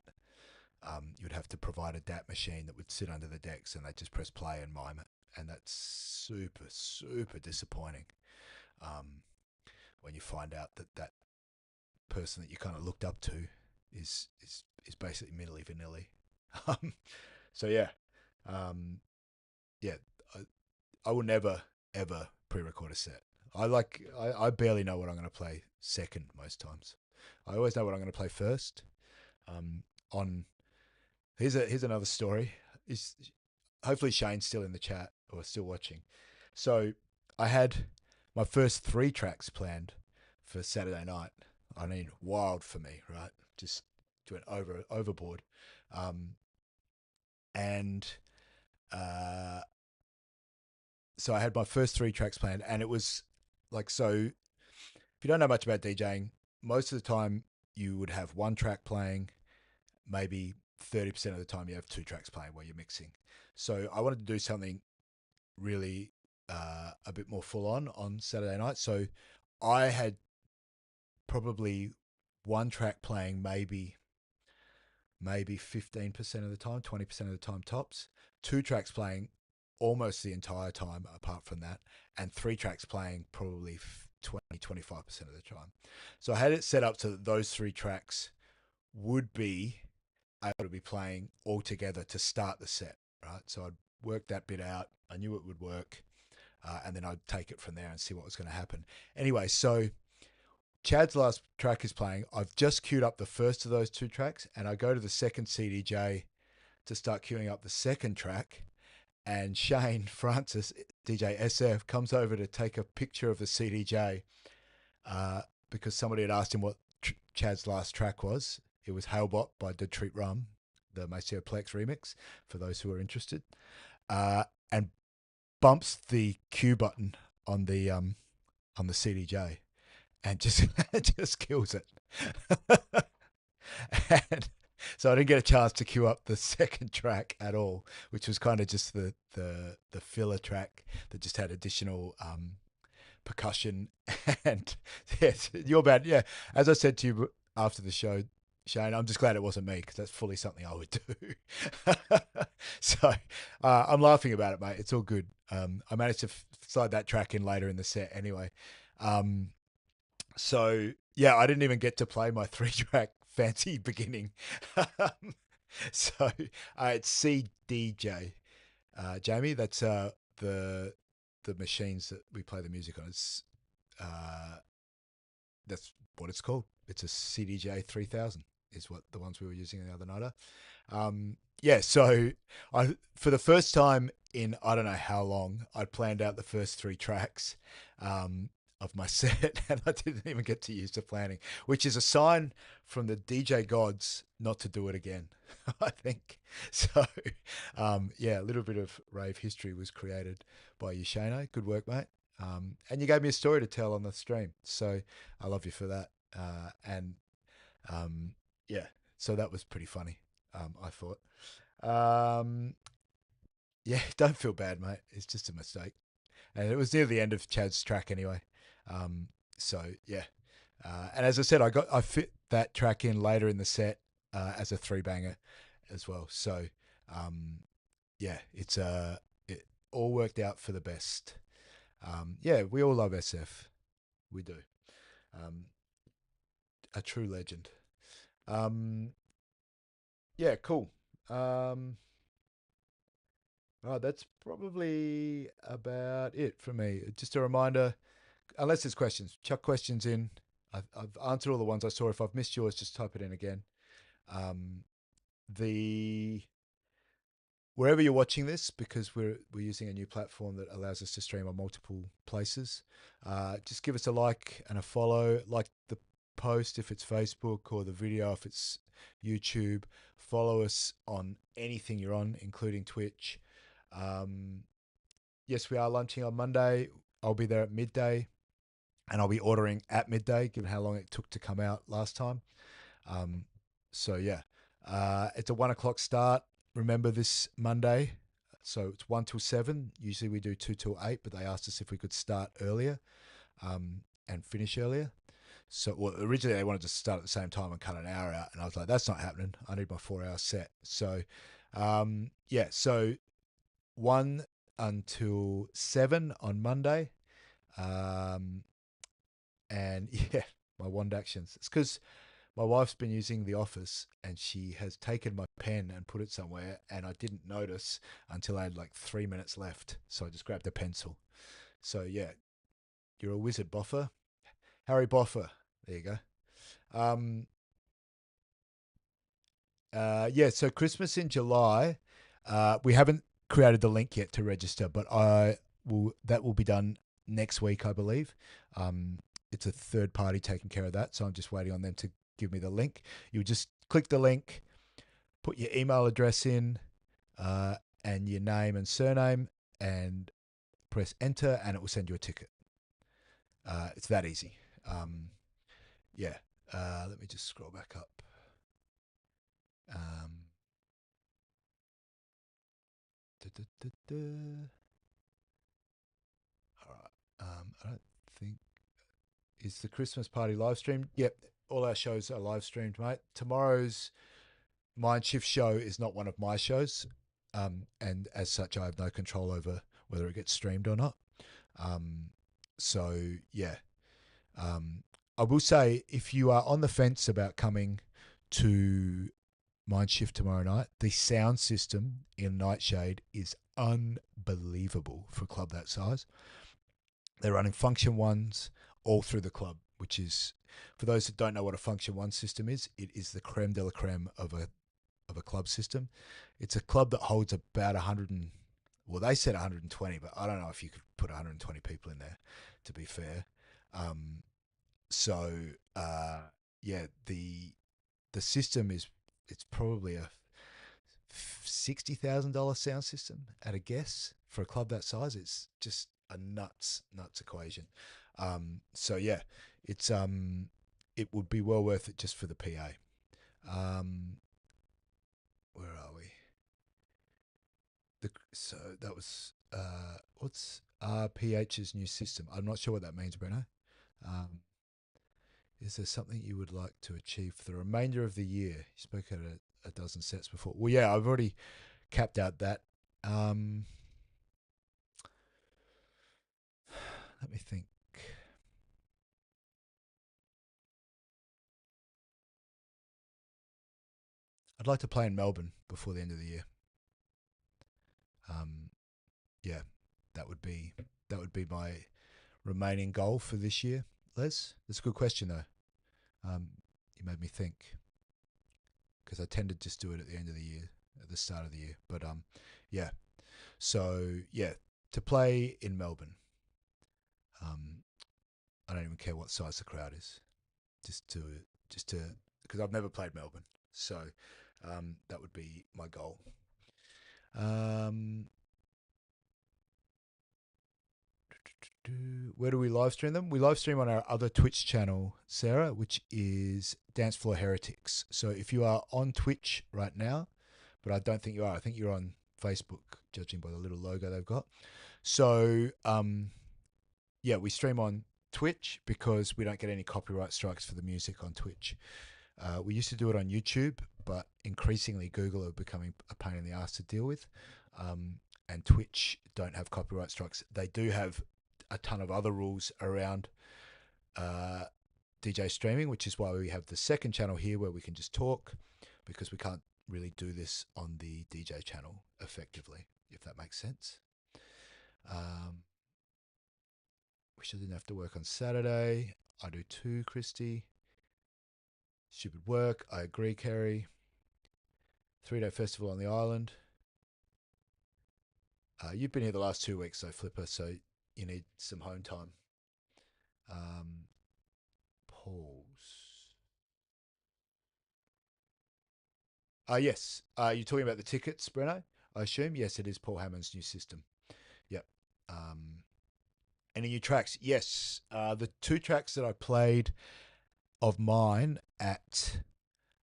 You'd have to provide a DAT machine that would sit under the decks, and they just press play and mime it, and that's super disappointing. When you find out that person that you kind of looked up to is basically Milli Vanilli. So yeah, yeah, I will never ever pre-record a set. I barely know what I'm going to play second most times. I always know what I'm going to play first. On here's another story. Is hopefully Shane's still in the chat or still watching. So I had my first 3 tracks planned for Saturday night. I mean, wild for me, right? Just went overboard. And so I had my first 3 tracks planned, and it was like, so if you don't know much about DJing, most of the time you would have 1 track playing, maybe 30% of the time you have 2 tracks playing while you're mixing. So I wanted to do something really a bit more full on Saturday night. So I had probably 1 track playing maybe 15% of the time, 20% of the time tops, 2 tracks playing almost the entire time apart from that, and 3 tracks playing probably 25% of the time. So I had it set up so that those 3 tracks would be able to be playing all together to start the set, right? So I'd work that bit out. I knew it would work, and then I'd take it from there and see what was going to happen. Anyway, so Chad's last track is playing. I've just queued up the first of those 2 tracks, and I go to the second CDJ to start queuing up the second track, and Shane Francis, DJ SF, comes over to take a picture of the CDJ because somebody had asked him what Chad's last track was. It was Hailbot by Dead Treat Rum, the Maceo Plex remix, for those who are interested, and bumps the Q button on the CDJ, and just kills it. And so I didn't get a chance to queue up the second track at all, which was kind of just the filler track that just had additional percussion. And yes, you're bad. Yeah, as I said to you after the show, Shane, I'm just glad it wasn't me, because that's fully something I would do. So I'm laughing about it, mate. It's all good. I managed to slide that track in later in the set anyway. So yeah, I didn't even get to play my 3-track fancy beginning. So it's CDJ, Jamie. That's the the machines that we play the music on. It's that's what it's called. It's a CDJ 3000 is what the ones we were using the other night are. Yeah, so I for the first time in I don't know how long, I'd planned out the first 3 tracks of my set, and I didn't even get to use the planning, which is a sign from the DJ gods not to do it again. I think so. Yeah, a little bit of rave history was created by you, Shano. Good work, mate. And you gave me a story to tell on the stream, so I love you for that. And yeah, so that was pretty funny. I thought. Yeah, don't feel bad, mate. It's just a mistake, and it was near the end of Chad's track anyway. So yeah, and as I said, I fit that track in later in the set as a 3-banger as well. So yeah, it all worked out for the best. Yeah, we all love SF. We do. A true legend. Yeah, cool. Oh, that's probably about it for me. Just a reminder, unless there's questions, chuck questions in. I've answered all the ones I saw. If I've missed yours, just type it in again. The Wherever you're watching this, because we're using a new platform that allows us to stream on multiple places, just give us a like and a follow. Like the post if it's Facebook, or the video if it's YouTube. Follow us on anything you're on, including Twitch. Yes, we are lunching on Monday. I'll be there at midday, and I'll be ordering at midday, given how long it took to come out last time. So yeah, it's a 1 o'clock start. Remember this Monday, so it's 1 till 7. Usually we do 2 till 8, but they asked us if we could start earlier and finish earlier. So well, originally they wanted to start at the same time and cut an hour out, and I was like, that's not happening. I need my 4-hour set. So yeah, so 1 until 7 on Monday. And yeah, my wand actions. It's because my wife's been using the office, and she has taken my pen and put it somewhere, and I didn't notice until I had like 3 minutes left. So I just grabbed a pencil. So yeah, you're a wizard, Boffer. Harry Boffer. There you go. Yeah, so Christmas in July. We haven't created the link yet to register, but that will be done next week, I believe. It's a third party taking care of that, so I'm just waiting on them to give me the link. You just click the link, put your email address in, and your name and surname, and press enter, and it will send you a ticket. It's that easy. Yeah. Let me just scroll back up. All right. I don't think is the Christmas party live streamed. Yep, all our shows are live streamed, mate. Tomorrow's Mind Shift show is not one of my shows, and as such, I have no control over whether it gets streamed or not. So yeah, I will say if you are on the fence about coming to Mind Shift tomorrow night, the sound system in Nightshade is unbelievable for a club that size. They're running Function Ones all through the club, which is, for those that don't know what a Function One system is, it is the creme de la creme of a club system. It's a club that holds about 100 and, well, they said 120, but I don't know if you could put 120 people in there, to be fair. So yeah, the system is, it's probably a $60,000 sound system at a guess for a club that size. It's just a nuts equation. So yeah, it's it would be well worth it just for the PA. Where are we? So that was what's RPH's new system? I'm not sure what that means, Bruno. Is there something you would like to achieve for the remainder of the year? You spoke at a dozen sets before. Well, yeah, I've already capped out that. Let me think. I'd like to play in Melbourne before the end of the year. Yeah. that would be my remaining goal for this year. Les, that's a good question though. You made me think because I tend to just do it at the end of the year, at the start of the year. But yeah. So yeah, to play in Melbourne, I don't even care what size the crowd is, just to because I've never played Melbourne, so that would be my goal. Where do we live stream them? We live stream on our other Twitch channel, Sarah, which is Dance Floor Heretics. So if you are on Twitch right now, but I don't think you are, I think you're on Facebook, judging by the little logo they've got. So yeah, we stream on Twitch because we don't get any copyright strikes for the music on Twitch. We used to do it on YouTube, but increasingly Google are becoming a pain in the ass to deal with. And Twitch don't have copyright strikes. They do have a ton of other rules around DJ streaming, which is why we have the second channel here where we can just talk, because we can't really do this on the DJ channel effectively, if that makes sense. Wish I didn't have to work on Saturday. I do too, Christy. Stupid work. I agree, Kerry. 3-day festival on the island. You've been here the last 2 weeks, though, Flipper, so you need some home time. Pause. Yes. You're talking about the tickets, Breno? I assume? Yes, it is Paul Hammond's new system. Yep. Any new tracks? Yes. The 2 tracks that I played of mine at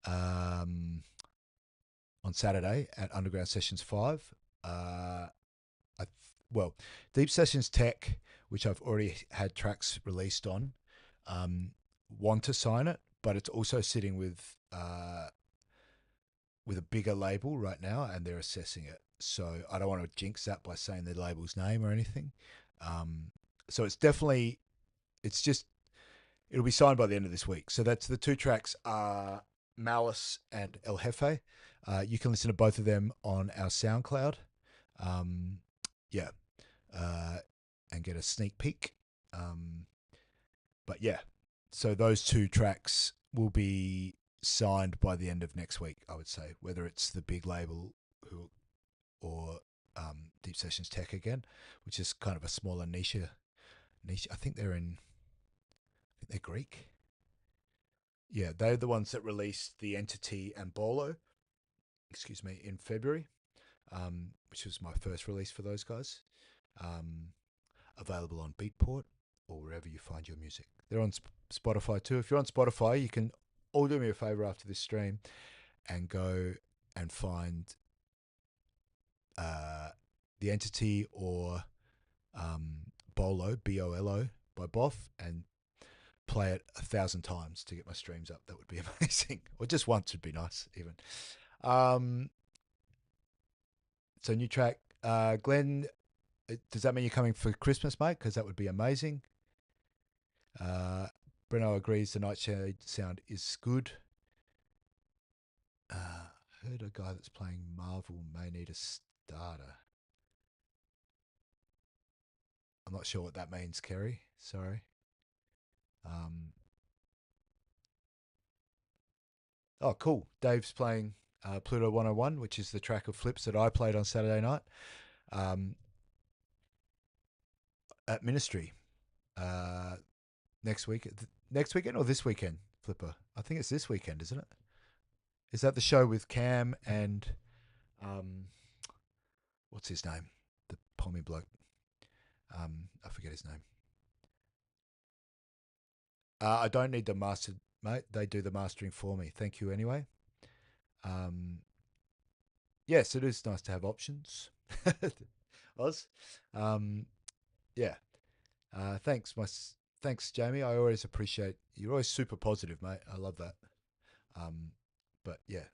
on Saturday at Underground Sessions 5. Well, Deep Sessions Tech, which I've already had tracks released on, want to sign it, but it's also sitting with a bigger label right now, and they're assessing it. So I don't want to jinx that by saying the label's name or anything. So it'll be signed by the end of this week. So that's the 2 tracks are Malice and El Jefe. You can listen to both of them on our SoundCloud. Yeah. And get a sneak peek. But yeah, so those 2 tracks will be signed by the end of next week, I would say, whether it's the big label or Deep Sessions Tech again, which is kind of a smaller niche. I think they're Greek. Yeah, they're the ones that released The Entity and Bolo, in February, which was my first release for those guys. Available on Beatport or wherever you find your music. They're on Spotify too. If you're on Spotify, you can all do me a favor after this stream and go and find The Entity or Bolo, Bolo, by BOF, and play it 1,000 times to get my streams up. That would be amazing. Or just once would be nice, even. So new track. Glenn, does that mean you're coming for Christmas, mate? Because that would be amazing. Breno agrees the Nightshade sound is good. Heard a guy that's playing Marvel may need a starter. I'm not sure what that means, Kerry. Sorry. Oh, cool. Dave's playing Pluto 101, which is the track of Flips that I played on Saturday night at Ministry. Next weekend or this weekend, Flipper? I think it's this weekend, isn't it? Is that the show with Cam and what's his name? The pommy bloke. I forget his name. I don't need the mastered, mate. They do the mastering for me. Thank you anyway. Yes, it is nice to have options. Oz. Yeah. Thanks, Jamie. I always appreciate you're always super positive, mate. I love that. But yeah,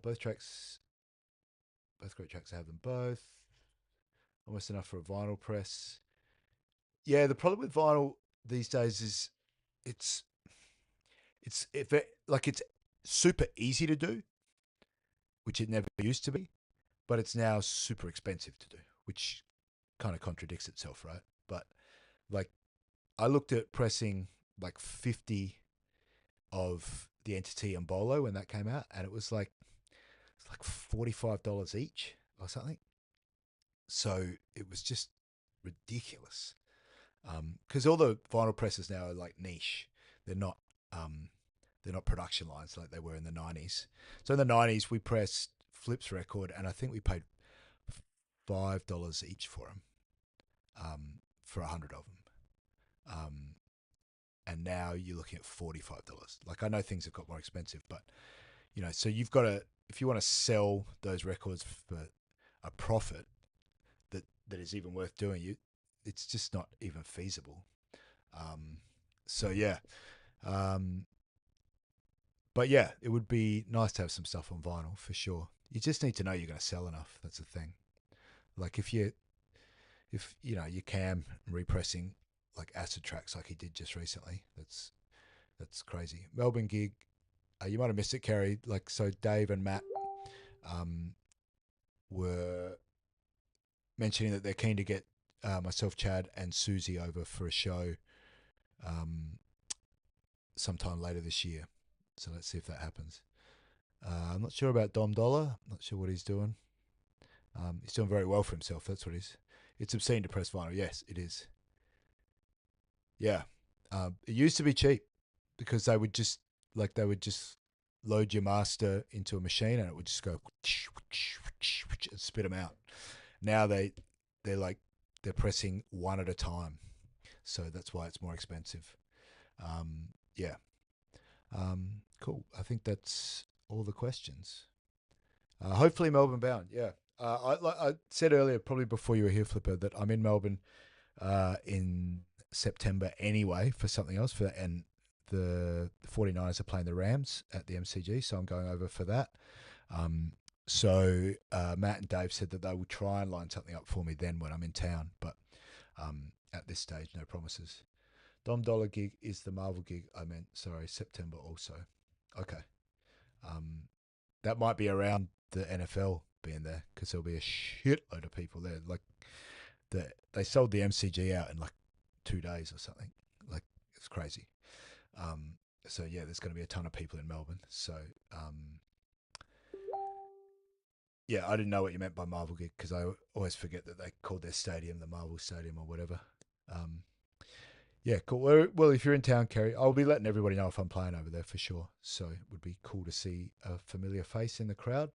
both great tracks. I have them both. Almost enough for a vinyl press. Yeah, the problem with vinyl these days is it's super easy to do, which it never used to be, but it's now super expensive to do, which kind of contradicts itself, right? But like I looked at pressing like 50 of the Entity and Bolo when that came out, and it's like $45 each or something. So it was just ridiculous. Because all the vinyl presses now are like niche. They're not they're not production lines like they were in the 90s. So in the 90s we pressed Flip's record, and I think we paid $5 each for them, for 100 of them. And now you're looking at $45. Like I know things have got more expensive, but so you've got to, if you want to sell those records for a profit that is even worth doing, it's just not even feasible. So yeah, but yeah, it would be nice to have some stuff on vinyl for sure. You just need to know you're going to sell enough. That's the thing. Like if you Cam repressing like acid tracks like he did just recently, that's crazy. Melbourne gig, you might have missed it, Kerry. Like so, Dave and Matt were mentioning that they're keen to get myself, Chad, and Susie over for a show sometime later this year. So let's see if that happens. I'm not sure about Dom Dollar. Not sure what he's doing. He's doing very well for himself. That's what it is. It's obscene to press vinyl. Yes, it is. Yeah. It used to be cheap because they would just load your master into a machine and it would just go and spit them out. Now they're pressing one at a time, so that's why it's more expensive. Yeah. Cool. I think that's all the questions. Hopefully Melbourne bound. Yeah. I said earlier, probably before you were here, Flipper, that I'm in Melbourne in September anyway for something else, and the 49ers are playing the Rams at the MCG, so I'm going over for that. So Matt and Dave said that they will try and line something up for me then when I'm in town, but at this stage, no promises. Dom Dollar gig is the Marvel gig I meant. Sorry, September also. Okay. That might be around the NFL being there because there'll be a shitload of people there. Like they sold the MCG out in like 2 days or something. Like it's crazy. So yeah, there's going to be a ton of people in Melbourne. So yeah, I didn't know what you meant by Marvel gig because I always forget that they called their stadium the Marvel Stadium or whatever. Yeah, cool. Well, if you're in town, Kerry, I'll be letting everybody know if I'm playing over there for sure. So it would be cool to see a familiar face in the crowd.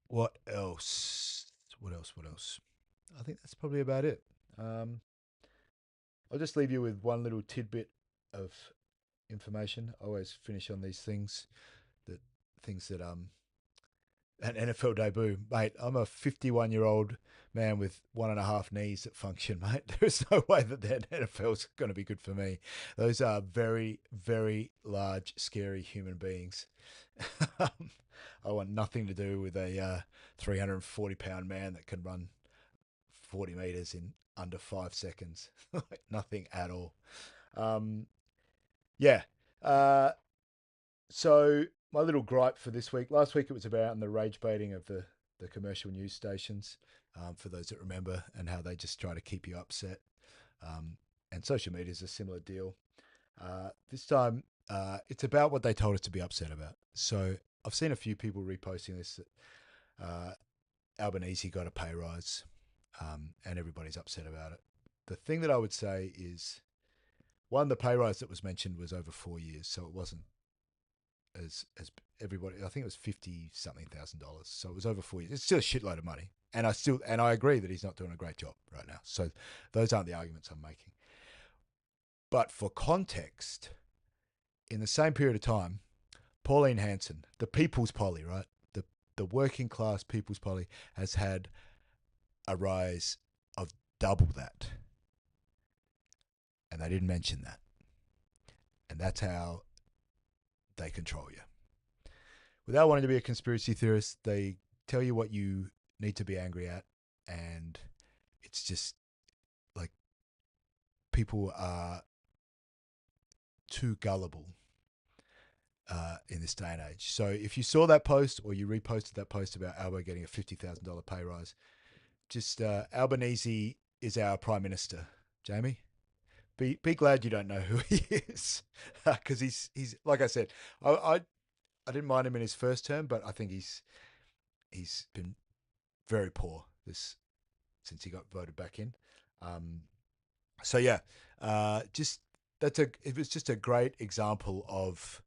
What else? What else? I think that's probably about it. I'll just leave you with one little tidbit of information. I always finish on these things that an NFL debut, mate. I'm a 51-year-old man with 1.5 knees that function, mate. There's no way that NFL's going to be good for me. Those are very, very large, scary human beings. I want nothing to do with a 340-pound man that can run 40 meters in under 5 seconds. Nothing at all. Yeah. So my little gripe for this week. Last week it was about the rage baiting of the commercial news stations, for those that remember, and how they just try to keep you upset. And social media is a similar deal. This time it's about what they told us to be upset about. So I've seen a few people reposting this. Albanese got a pay rise, and everybody's upset about it. The thing that I would say is, one, the pay rise that was mentioned was over 4 years, so it wasn't as everybody. I think it was $50,000. So it was over 4 years. It's still a shitload of money, and I agree that he's not doing a great job right now. So those aren't the arguments I'm making. But for context, in the same period of time, Pauline Hanson, the People's Polly, right, the working class People's Polly, has had a rise of double that, and they didn't mention that, and that's how they control you. Without wanting to be a conspiracy theorist, they tell you what you need to be angry at, and it's just like people are too gullible in this day and age. So if you saw that post or you reposted that post about Albo getting a $50,000 pay rise, just Albanese is our prime minister, Jamie. Be glad you don't know who he is, because he's like I said, I didn't mind him in his first term, but I think he's been very poor this since he got voted back in. So yeah, just it was just a great example of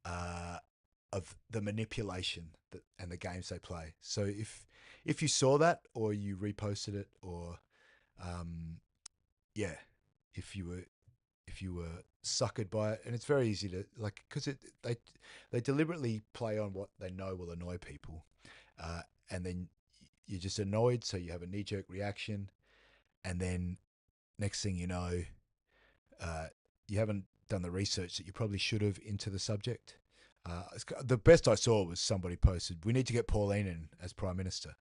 the manipulation and the games they play. So if you saw that or you reposted it or yeah, if you were suckered by it, and it's very easy to like because they deliberately play on what they know will annoy people, and then you're just annoyed, so you have a knee-jerk reaction, and then next thing you know, you haven't done the research that you probably should have into the subject. The best I saw was somebody posted, "We need to get Pauline in as Prime Minister."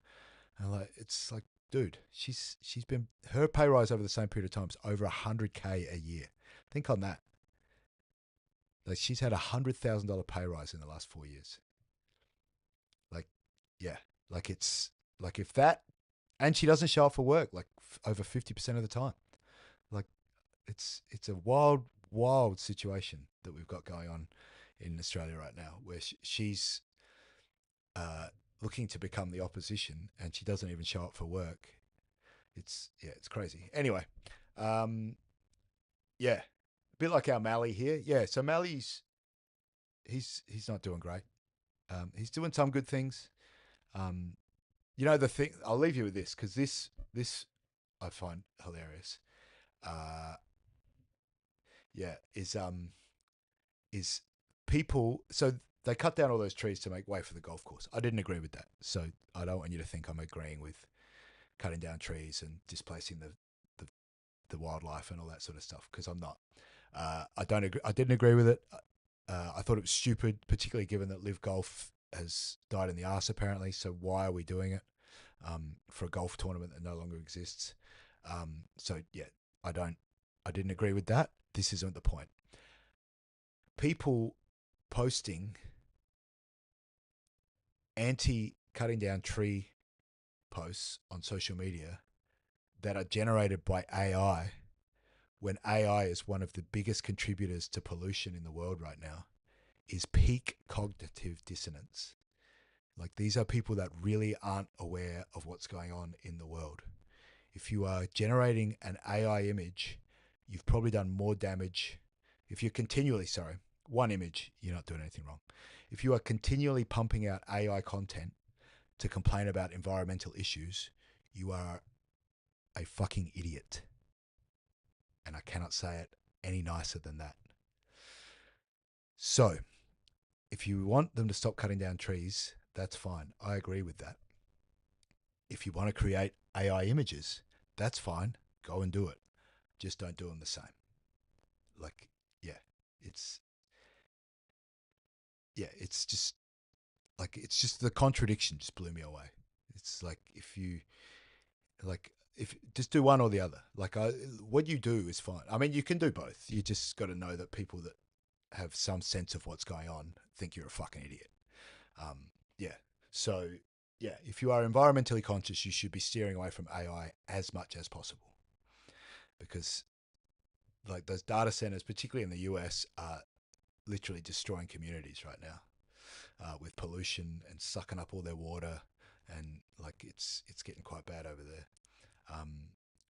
And it's like, dude, she's been her pay rise over the same period of time is over $100K a year. Think on that. Like she's had $100,000 pay rise in the last 4 years. Like, yeah, like it's like if that, and she doesn't show up for work like over 50% of the time. Like, it's a wild situation that we've got going on in Australia right now, where she's looking to become the opposition, and she doesn't even show up for work. It's crazy. Anyway, yeah, a bit like our Mally here. Yeah, so Mally's he's not doing great. He's doing some good things. You know the thing. I'll leave you with this because this I find hilarious. Yeah, is people. So they cut down all those trees to make way for the golf course. I didn't agree with that. So I don't want you to think I'm agreeing with cutting down trees and displacing the wildlife and all that sort of stuff, because I'm not. I don't agree. I didn't agree with it. I thought it was stupid, particularly given that Live Golf has died in the arse apparently. So why are we doing it for a golf tournament that no longer exists? So yeah, I didn't agree with that. This isn't the point. People posting anti-cutting down tree posts on social media that are generated by AI, when AI is one of the biggest contributors to pollution in the world right now, is peak cognitive dissonance. Like, these are people that really aren't aware of what's going on in the world. If you are generating an AI image, you've probably done more damage. If you're continually, one image, you're not doing anything wrong. If you are continually pumping out AI content to complain about environmental issues, you are a fucking idiot. And I cannot say it any nicer than that. So, if you want them to stop cutting down trees, that's fine. I agree with that. If you want to create AI images, that's fine. Go and do it. Just don't do them the same. Like, yeah, it's just like, it's just the contradiction just blew me away. It's like, if just do one or the other. Like, what you do is fine. I mean, you can do both. You just got to know that people that have some sense of what's going on think you're a fucking idiot. Yeah. So yeah, if you are environmentally conscious, you should be steering away from AI as much as possible, because like those data centers, particularly in the US, are literally destroying communities right now with pollution and sucking up all their water, and like it's getting quite bad over there,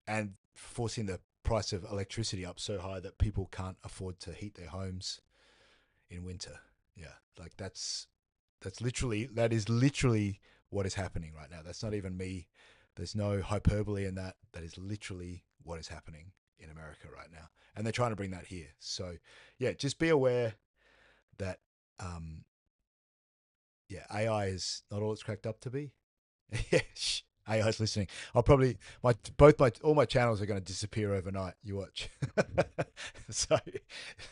and forcing the price of electricity up so high that people can't afford to heat their homes in winter. Yeah, like that is literally what is happening right now. That's not even me. There's no hyperbole in that. That is literally what is happening in America right now, and they're trying to bring that here. So yeah, just be aware that AI is not all it's cracked up to be. Yeah, AI's listening. I'll probably all my channels are going to disappear overnight. You watch. So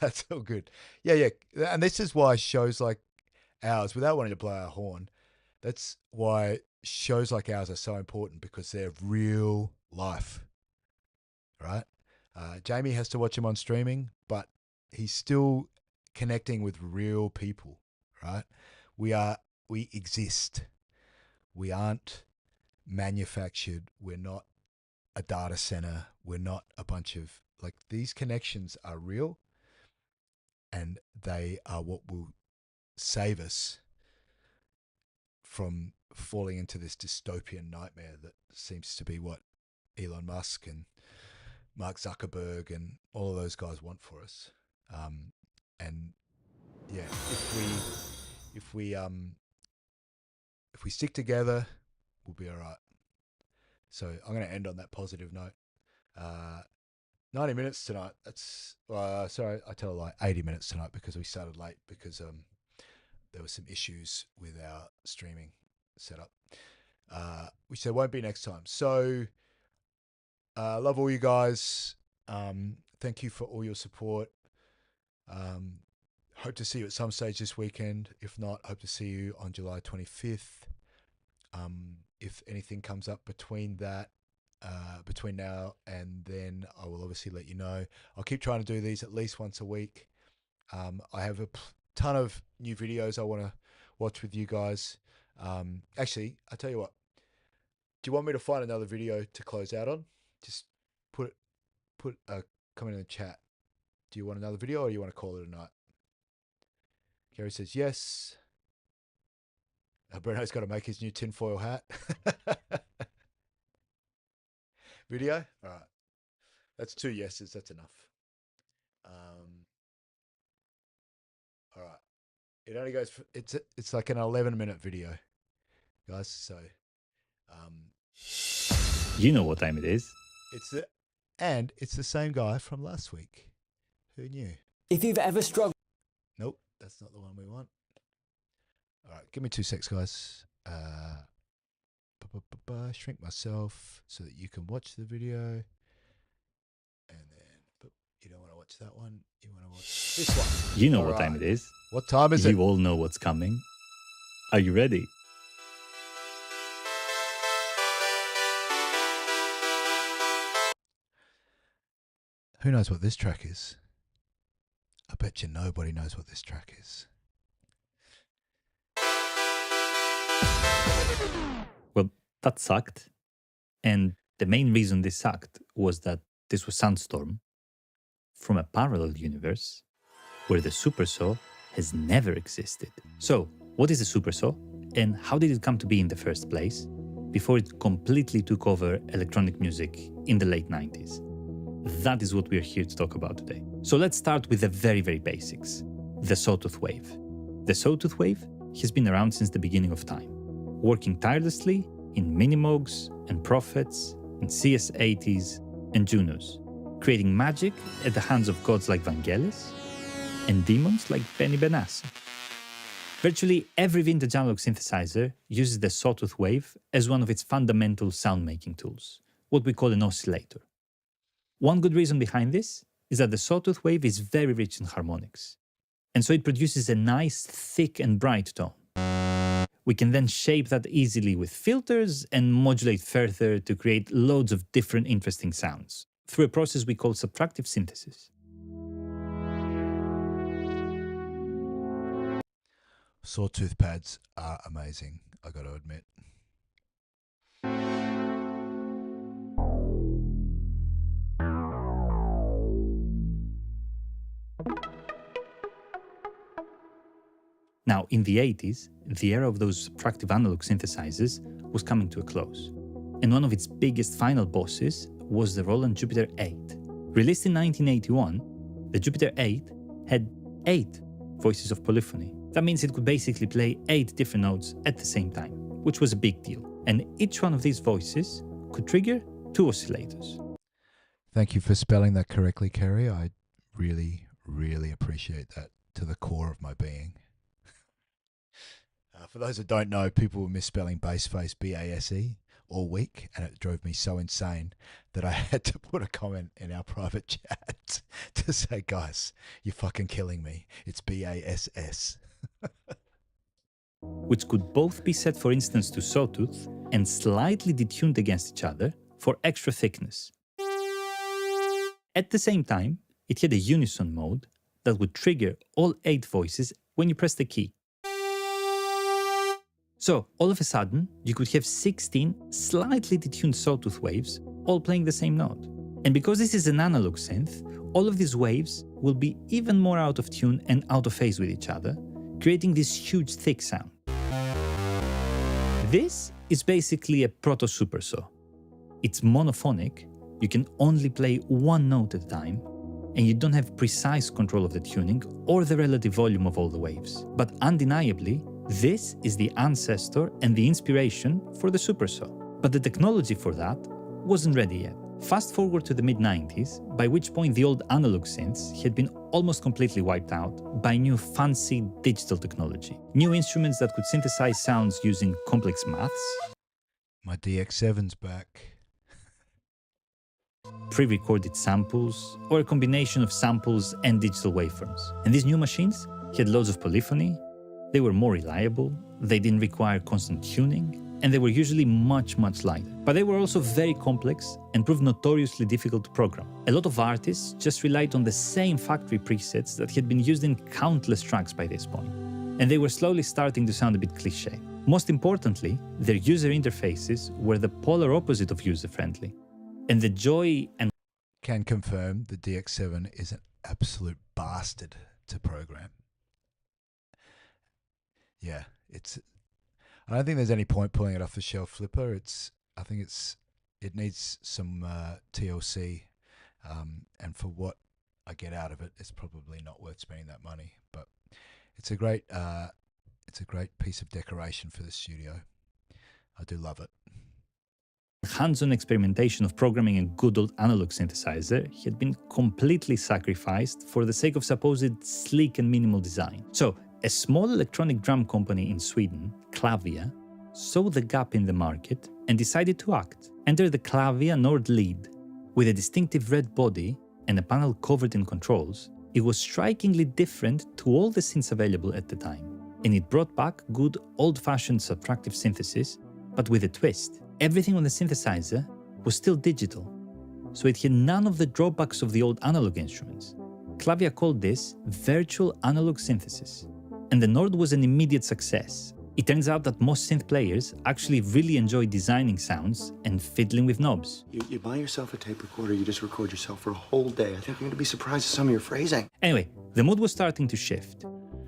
that's all good. Yeah, and this is why shows like ours, without wanting to blow our horn, that's why shows like ours are so important, because they're real life, right? Jamie has to watch him on streaming, but he still connecting with real people, right? We exist. We aren't manufactured. We're not a data center. We're not a bunch of, like, these connections are real, and they are what will save us from falling into this dystopian nightmare that seems to be what Elon Musk and Mark Zuckerberg and all of those guys want for us. And yeah, if we stick together, we'll be all right. So I'm going to end on that positive note. 90 minutes tonight. That's sorry, I tell a lie. 80 minutes tonight because we started late because there were some issues with our streaming setup, which there won't be next time. So love all you guys. Thank you for all your support. Hope to see you at some stage this weekend. If not, hope to see you on July 25th. If anything comes up between that, between now and then, I will obviously let you know. I'll keep trying to do these at least once a week. I have a ton of new videos I want to watch with you guys. Actually, I'll tell you what. Do you want me to find another video to close out on? Just put a comment in the chat. Do you want another video or do you want to call it a night? Gary says yes. Breno's got to make his new tinfoil hat. Video? All right. That's 2 yeses. That's enough. All right. It only goes for, it's like an 11-minute video, guys. So You know what time it is. It's the same guy from last week. Who knew? If you've ever struggled. Nope, that's not the one we want. All right, give me 2 secs, guys. Shrink myself so that you can watch the video. And then, but you don't want to watch that one. You want to watch this one. You know All what right. time it is. What time is it? You all know what's coming. Are you ready? Who knows what this track is? I bet you nobody knows what this track is. Well, that sucked. And the main reason this sucked was that this was Sandstorm from a parallel universe where the supersaw has never existed. So, what is a supersaw and how did it come to be in the first place before it completely took over electronic music in the late 90s? That is what we're here to talk about today. So let's start with the very, very basics. The sawtooth wave. The sawtooth wave has been around since the beginning of time, working tirelessly in Minimogs and Prophets and CS80s and Junos, creating magic at the hands of gods like Vangelis and demons like Benny Benassi. Virtually every vintage analog synthesizer uses the sawtooth wave as one of its fundamental sound-making tools, what we call an oscillator. One good reason behind this is that the sawtooth wave is very rich in harmonics, and so it produces a nice, thick and bright tone. We can then shape that easily with filters and modulate further to create loads of different interesting sounds through a process we call subtractive synthesis. Sawtooth pads are amazing, I got to admit. Now, in the 80s, the era of those subtractive analog synthesizers was coming to a close, and one of its biggest final bosses was the Roland Jupiter 8. Released in 1981, the Jupiter 8 had 8 voices of polyphony. That means it could basically play 8 different notes at the same time, which was a big deal. And each one of these voices could trigger 2 oscillators. Thank you for spelling that correctly, Kerry. I really, really appreciate that to the core of my being. For those that don't know, people were misspelling baseface B-A-S-E all week, and it drove me so insane that I had to put a comment in our private chat to say, guys, you're fucking killing me. It's B-A-S-S. Which could both be set, for instance, to sawtooth and slightly detuned against each other for extra thickness. At the same time, it had a unison mode that would trigger all 8 voices when you press the key. So, all of a sudden, you could have 16 slightly detuned sawtooth waves all playing the same note. And because this is an analog synth, all of these waves will be even more out of tune and out of phase with each other, creating this huge thick sound. This is basically a proto-super saw. It's monophonic, you can only play one note at a time, and you don't have precise control of the tuning or the relative volume of all the waves. But undeniably, this is the ancestor and the inspiration for the super saw. But the technology for that wasn't ready yet. Fast forward to the mid-90s, by which point the old analog synths had been almost completely wiped out by new fancy digital technology. New instruments that could synthesize sounds using complex maths. My DX7's back. Pre-recorded samples, or a combination of samples and digital waveforms. And these new machines had loads of polyphony, they were more reliable, they didn't require constant tuning, and they were usually much lighter. But they were also very complex and proved notoriously difficult to program. A lot of artists just relied on the same factory presets that had been used in countless tracks by this point, and they were slowly starting to sound a bit cliché. Most importantly, their user interfaces were the polar opposite of user-friendly. And the joy and Can confirm the DX7 is an absolute bastard to program. Yeah, I don't think there's any point pulling it off the shelf flipper. I think it needs some TLC, and for what I get out of it, it's probably not worth spending that money. But it's a great piece of decoration for the studio. I do love it. hands-on experimentation of programming a good old analog synthesizer had been completely sacrificed for the sake of supposed sleek and minimal design. So, a small electronic drum company in Sweden, Klavia, saw the gap in the market and decided to act. Enter the Klavia Nord lead. With a distinctive red body and a panel covered in controls, it was strikingly different to all the synths available at the time. And it brought back good old-fashioned subtractive synthesis, but with a twist. Everything on the synthesizer was still digital, so it had none of the drawbacks of the old analog instruments. Klavia called this virtual analog synthesis, and the Nord was an immediate success. It turns out that most synth players actually really enjoy designing sounds and fiddling with knobs. You buy yourself a tape recorder, you just record yourself for a whole day. I think you're going to be surprised at some of your phrasing. Anyway, the mood was starting to shift.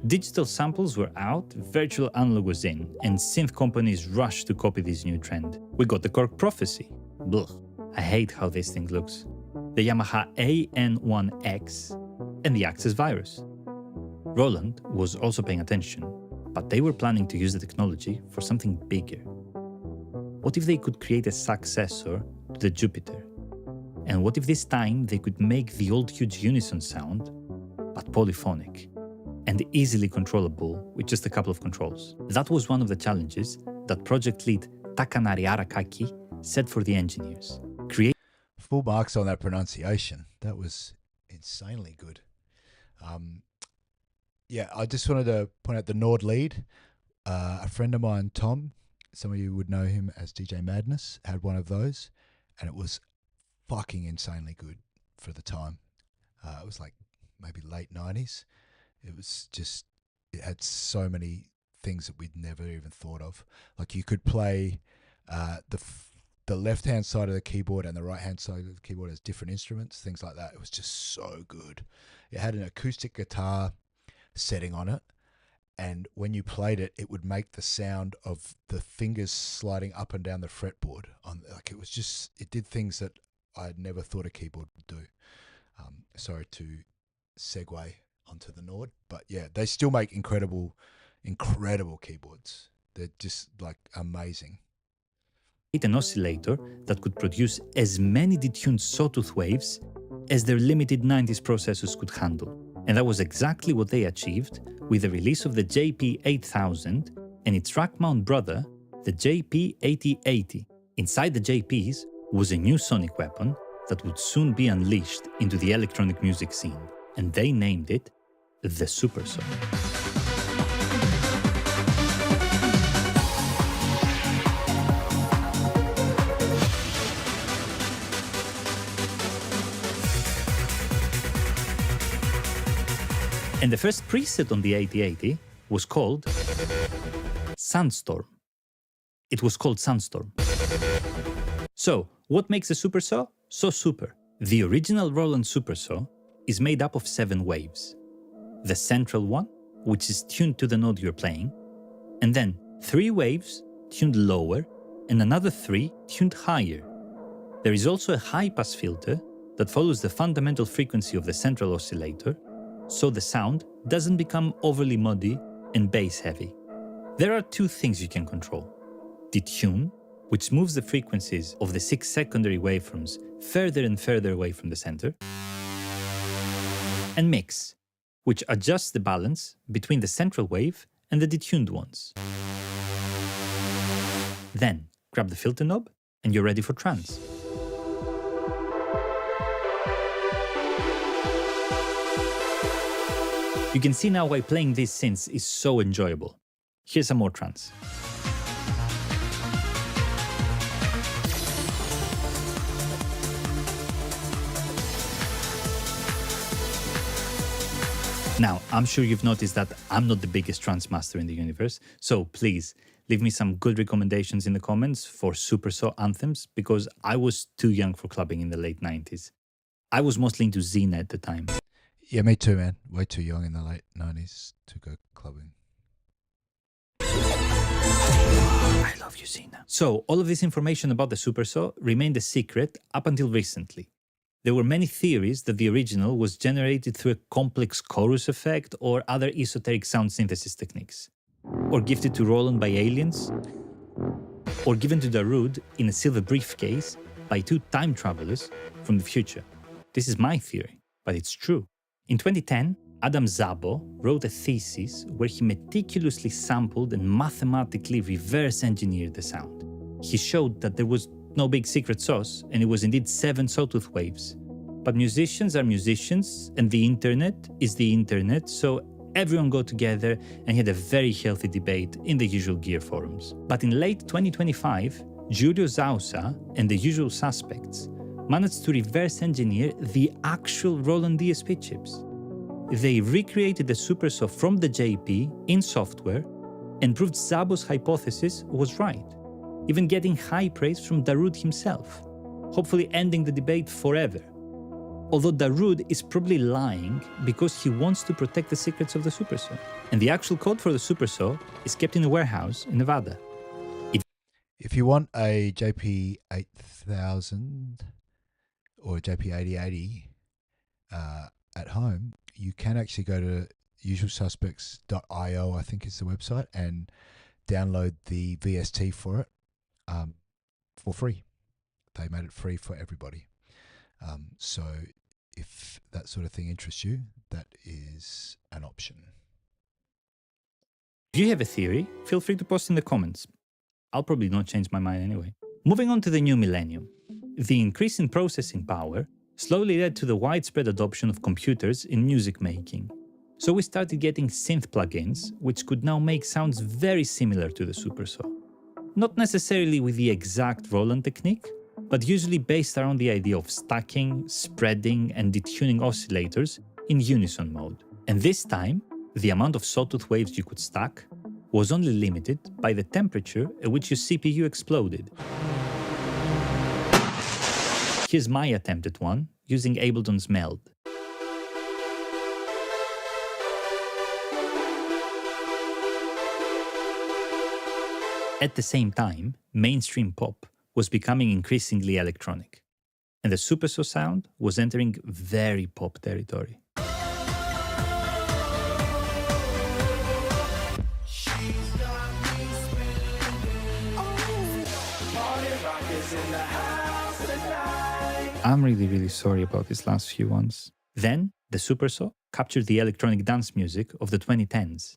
Digital samples were out, virtual analog was in, and synth companies rushed to copy this new trend. We got the Korg Prophecy. Blech. I hate how this thing looks. The Yamaha AN1X and the Access Virus. Roland was also paying attention, but they were planning to use the technology for something bigger. What if they could create a successor to the Jupiter? And what if this time they could make the old huge unison sound, but polyphonic, and easily controllable with just a couple of controls? That was one of the challenges that project lead Takanari Arakaki set for the engineers. Full marks on that pronunciation. That was insanely good. Yeah, I just wanted to point out the Nord lead. A friend of mine, Tom, some of you would know him as DJ Madness, had one of those, and it was fucking insanely good for the time. It was like maybe late 90s. It was just, it had so many things that we'd never even thought of. Like you could play the left-hand side of the keyboard and the right-hand side of the keyboard as different instruments, things like that. It was just so good. It had an acoustic guitar setting on it, and when you played it, it would make the sound of the fingers sliding up and down the fretboard. Like it was just, it did things that I'd never thought a keyboard would do. Sorry to segue onto the Nord, but yeah, they still make incredible keyboards. They're just like amazing. An oscillator that could produce as many detuned sawtooth waves as their limited 90s processors could handle. And that was exactly what they achieved with the release of the JP8000 and its rack mount brother, the JP8080. Inside the JPs was a new sonic weapon that would soon be unleashed into the electronic music scene, and they named it the Super Saw. And the first preset on the 8080 was called Sandstorm. It was called Sandstorm. So, what makes a super saw so super? The original Roland super saw is made up of 7 waves. The central one, which is tuned to the note you're playing, and then 3 waves tuned lower and another 3 tuned higher. There is also a high-pass filter that follows the fundamental frequency of the central oscillator, so the sound doesn't become overly muddy and bass-heavy. There are 2 things you can control. Detune, which moves the frequencies of the 6 secondary waveforms further and further away from the center, and Mix, which adjusts the balance between the central wave and the detuned ones. Then, grab the filter knob and you're ready for trance. You can see now why playing these synths is so enjoyable. Here's some more trance. Now, I'm sure you've noticed that I'm not the biggest trance master in the universe, so please leave me some good recommendations in the comments for super saw anthems, because I was too young for clubbing in the late 90s. I was mostly into Xena at the time. Yeah, me too, man. Way too young in the late 90s to go clubbing. I love you, Xena. So, all of this information about the super saw remained a secret up until recently. There were many theories that the original was generated through a complex chorus effect or other esoteric sound synthesis techniques, or gifted to Roland by aliens, or given to Darude in a silver briefcase by 2 time travelers from the future. This is my theory, but it's true. In 2010, Adam Szabo wrote a thesis where he meticulously sampled and mathematically reverse-engineered the sound. He showed that there was no big secret sauce, and it was indeed 7 sawtooth waves. But musicians are musicians, and the internet is the internet, so everyone got together and had a very healthy debate in the usual gear forums. But in late 2025, Giulio Zausa and the usual suspects managed to reverse-engineer the actual Roland DSP chips. They recreated the super saw from the JP in software and proved Szabo's hypothesis was right, even getting high praise from Darude himself, hopefully ending the debate forever. Although Darude is probably lying because he wants to protect the secrets of the super saw. And the actual code for the super saw is kept in a warehouse in Nevada. If you want a JP 8000 or a JP 8080 at home, you can actually go to usualsuspects.io, I think is the website, and download the VST for it for free. They made it free for everybody. So if that sort of thing interests you, that is an option. If you have a theory, feel free to post in the comments. I'll probably not change my mind anyway. Moving on to the new millennium. The increase in processing power slowly led to the widespread adoption of computers in music making. So we started getting synth plugins, which could now make sounds very similar to the super saw. Not necessarily with the exact Roland technique, but usually based around the idea of stacking, spreading, and detuning oscillators in unison mode. And this time, the amount of sawtooth waves you could stack was only limited by the temperature at which your CPU exploded. Here's my attempt at one, using Ableton's Meld. At the same time, mainstream pop was becoming increasingly electronic, and the super saw sound was entering very pop territory. I'm really sorry about these last few ones. Then, the super saw captured the electronic dance music of the 2010s.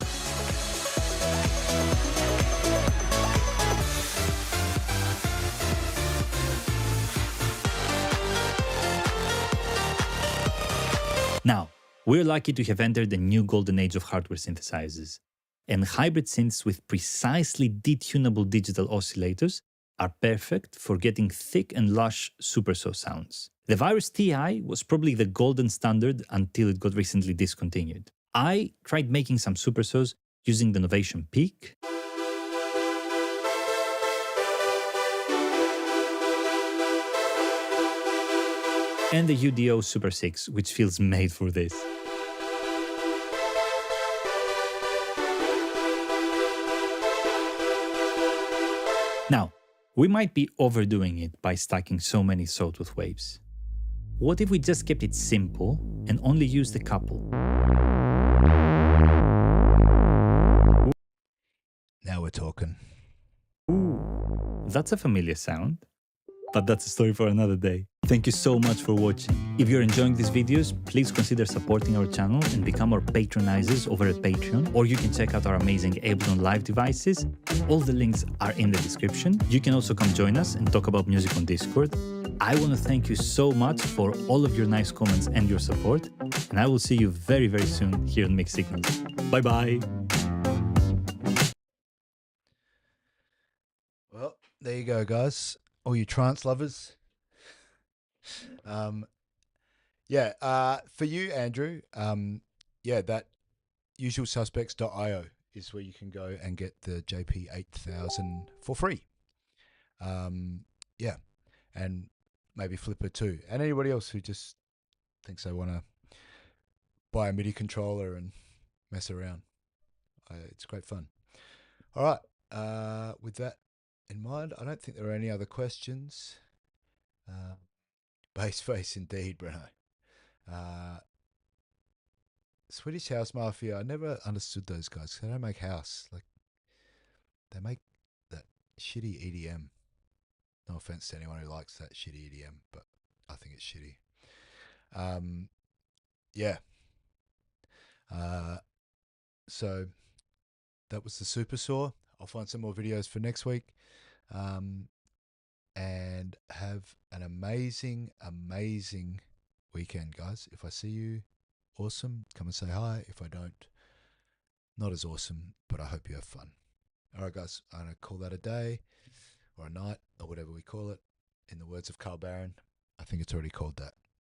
Now, we're lucky to have entered a new golden age of hardware synthesizers, and hybrid synths with precisely detunable digital oscillators are perfect for getting thick and lush super saw sounds. The Virus TI was probably the golden standard until it got recently discontinued. I tried making some super saws using the Novation Peak. And the UDO Super 6, which feels made for this. Now, we might be overdoing it by stacking so many sawtooth waves. What if we just kept it simple and only used a couple? Now we're talking. That's a familiar sound, but that's a story for another day. Thank you so much for watching. If you're enjoying these videos, please consider supporting our channel and become our patronizers over at Patreon, or you can check out our amazing Ableton Live devices. All the links are in the description. You can also come join us and talk about music on Discord. I want to thank you so much for all of your nice comments and your support, and I will see you very, very soon here on Mixed Signals. Bye-bye. Well, there you go, guys. All you trance lovers. For you, Andrew, that usualsuspects.io is where you can go and get the JP8000 for free. And maybe Flipper too. And anybody else who just thinks they want to buy a MIDI controller and mess around. It's great fun. All right. With that in mind, I don't think there are any other questions. Bass face indeed, Bruno. Swedish House Mafia, I never understood those guys. They don't make house. Like, they make that shitty EDM. No offense to anyone who likes that shitty EDM, but I think it's shitty. So that was the Super Saw. I'll find some more videos for next week. And have an amazing, amazing weekend, guys. If I see you, awesome. Come and say hi. If I don't, not as awesome, but I hope you have fun. All right, guys. I'm going to call that a day or a night or whatever we call it. In the words of Carl Barron, I think it's already called that.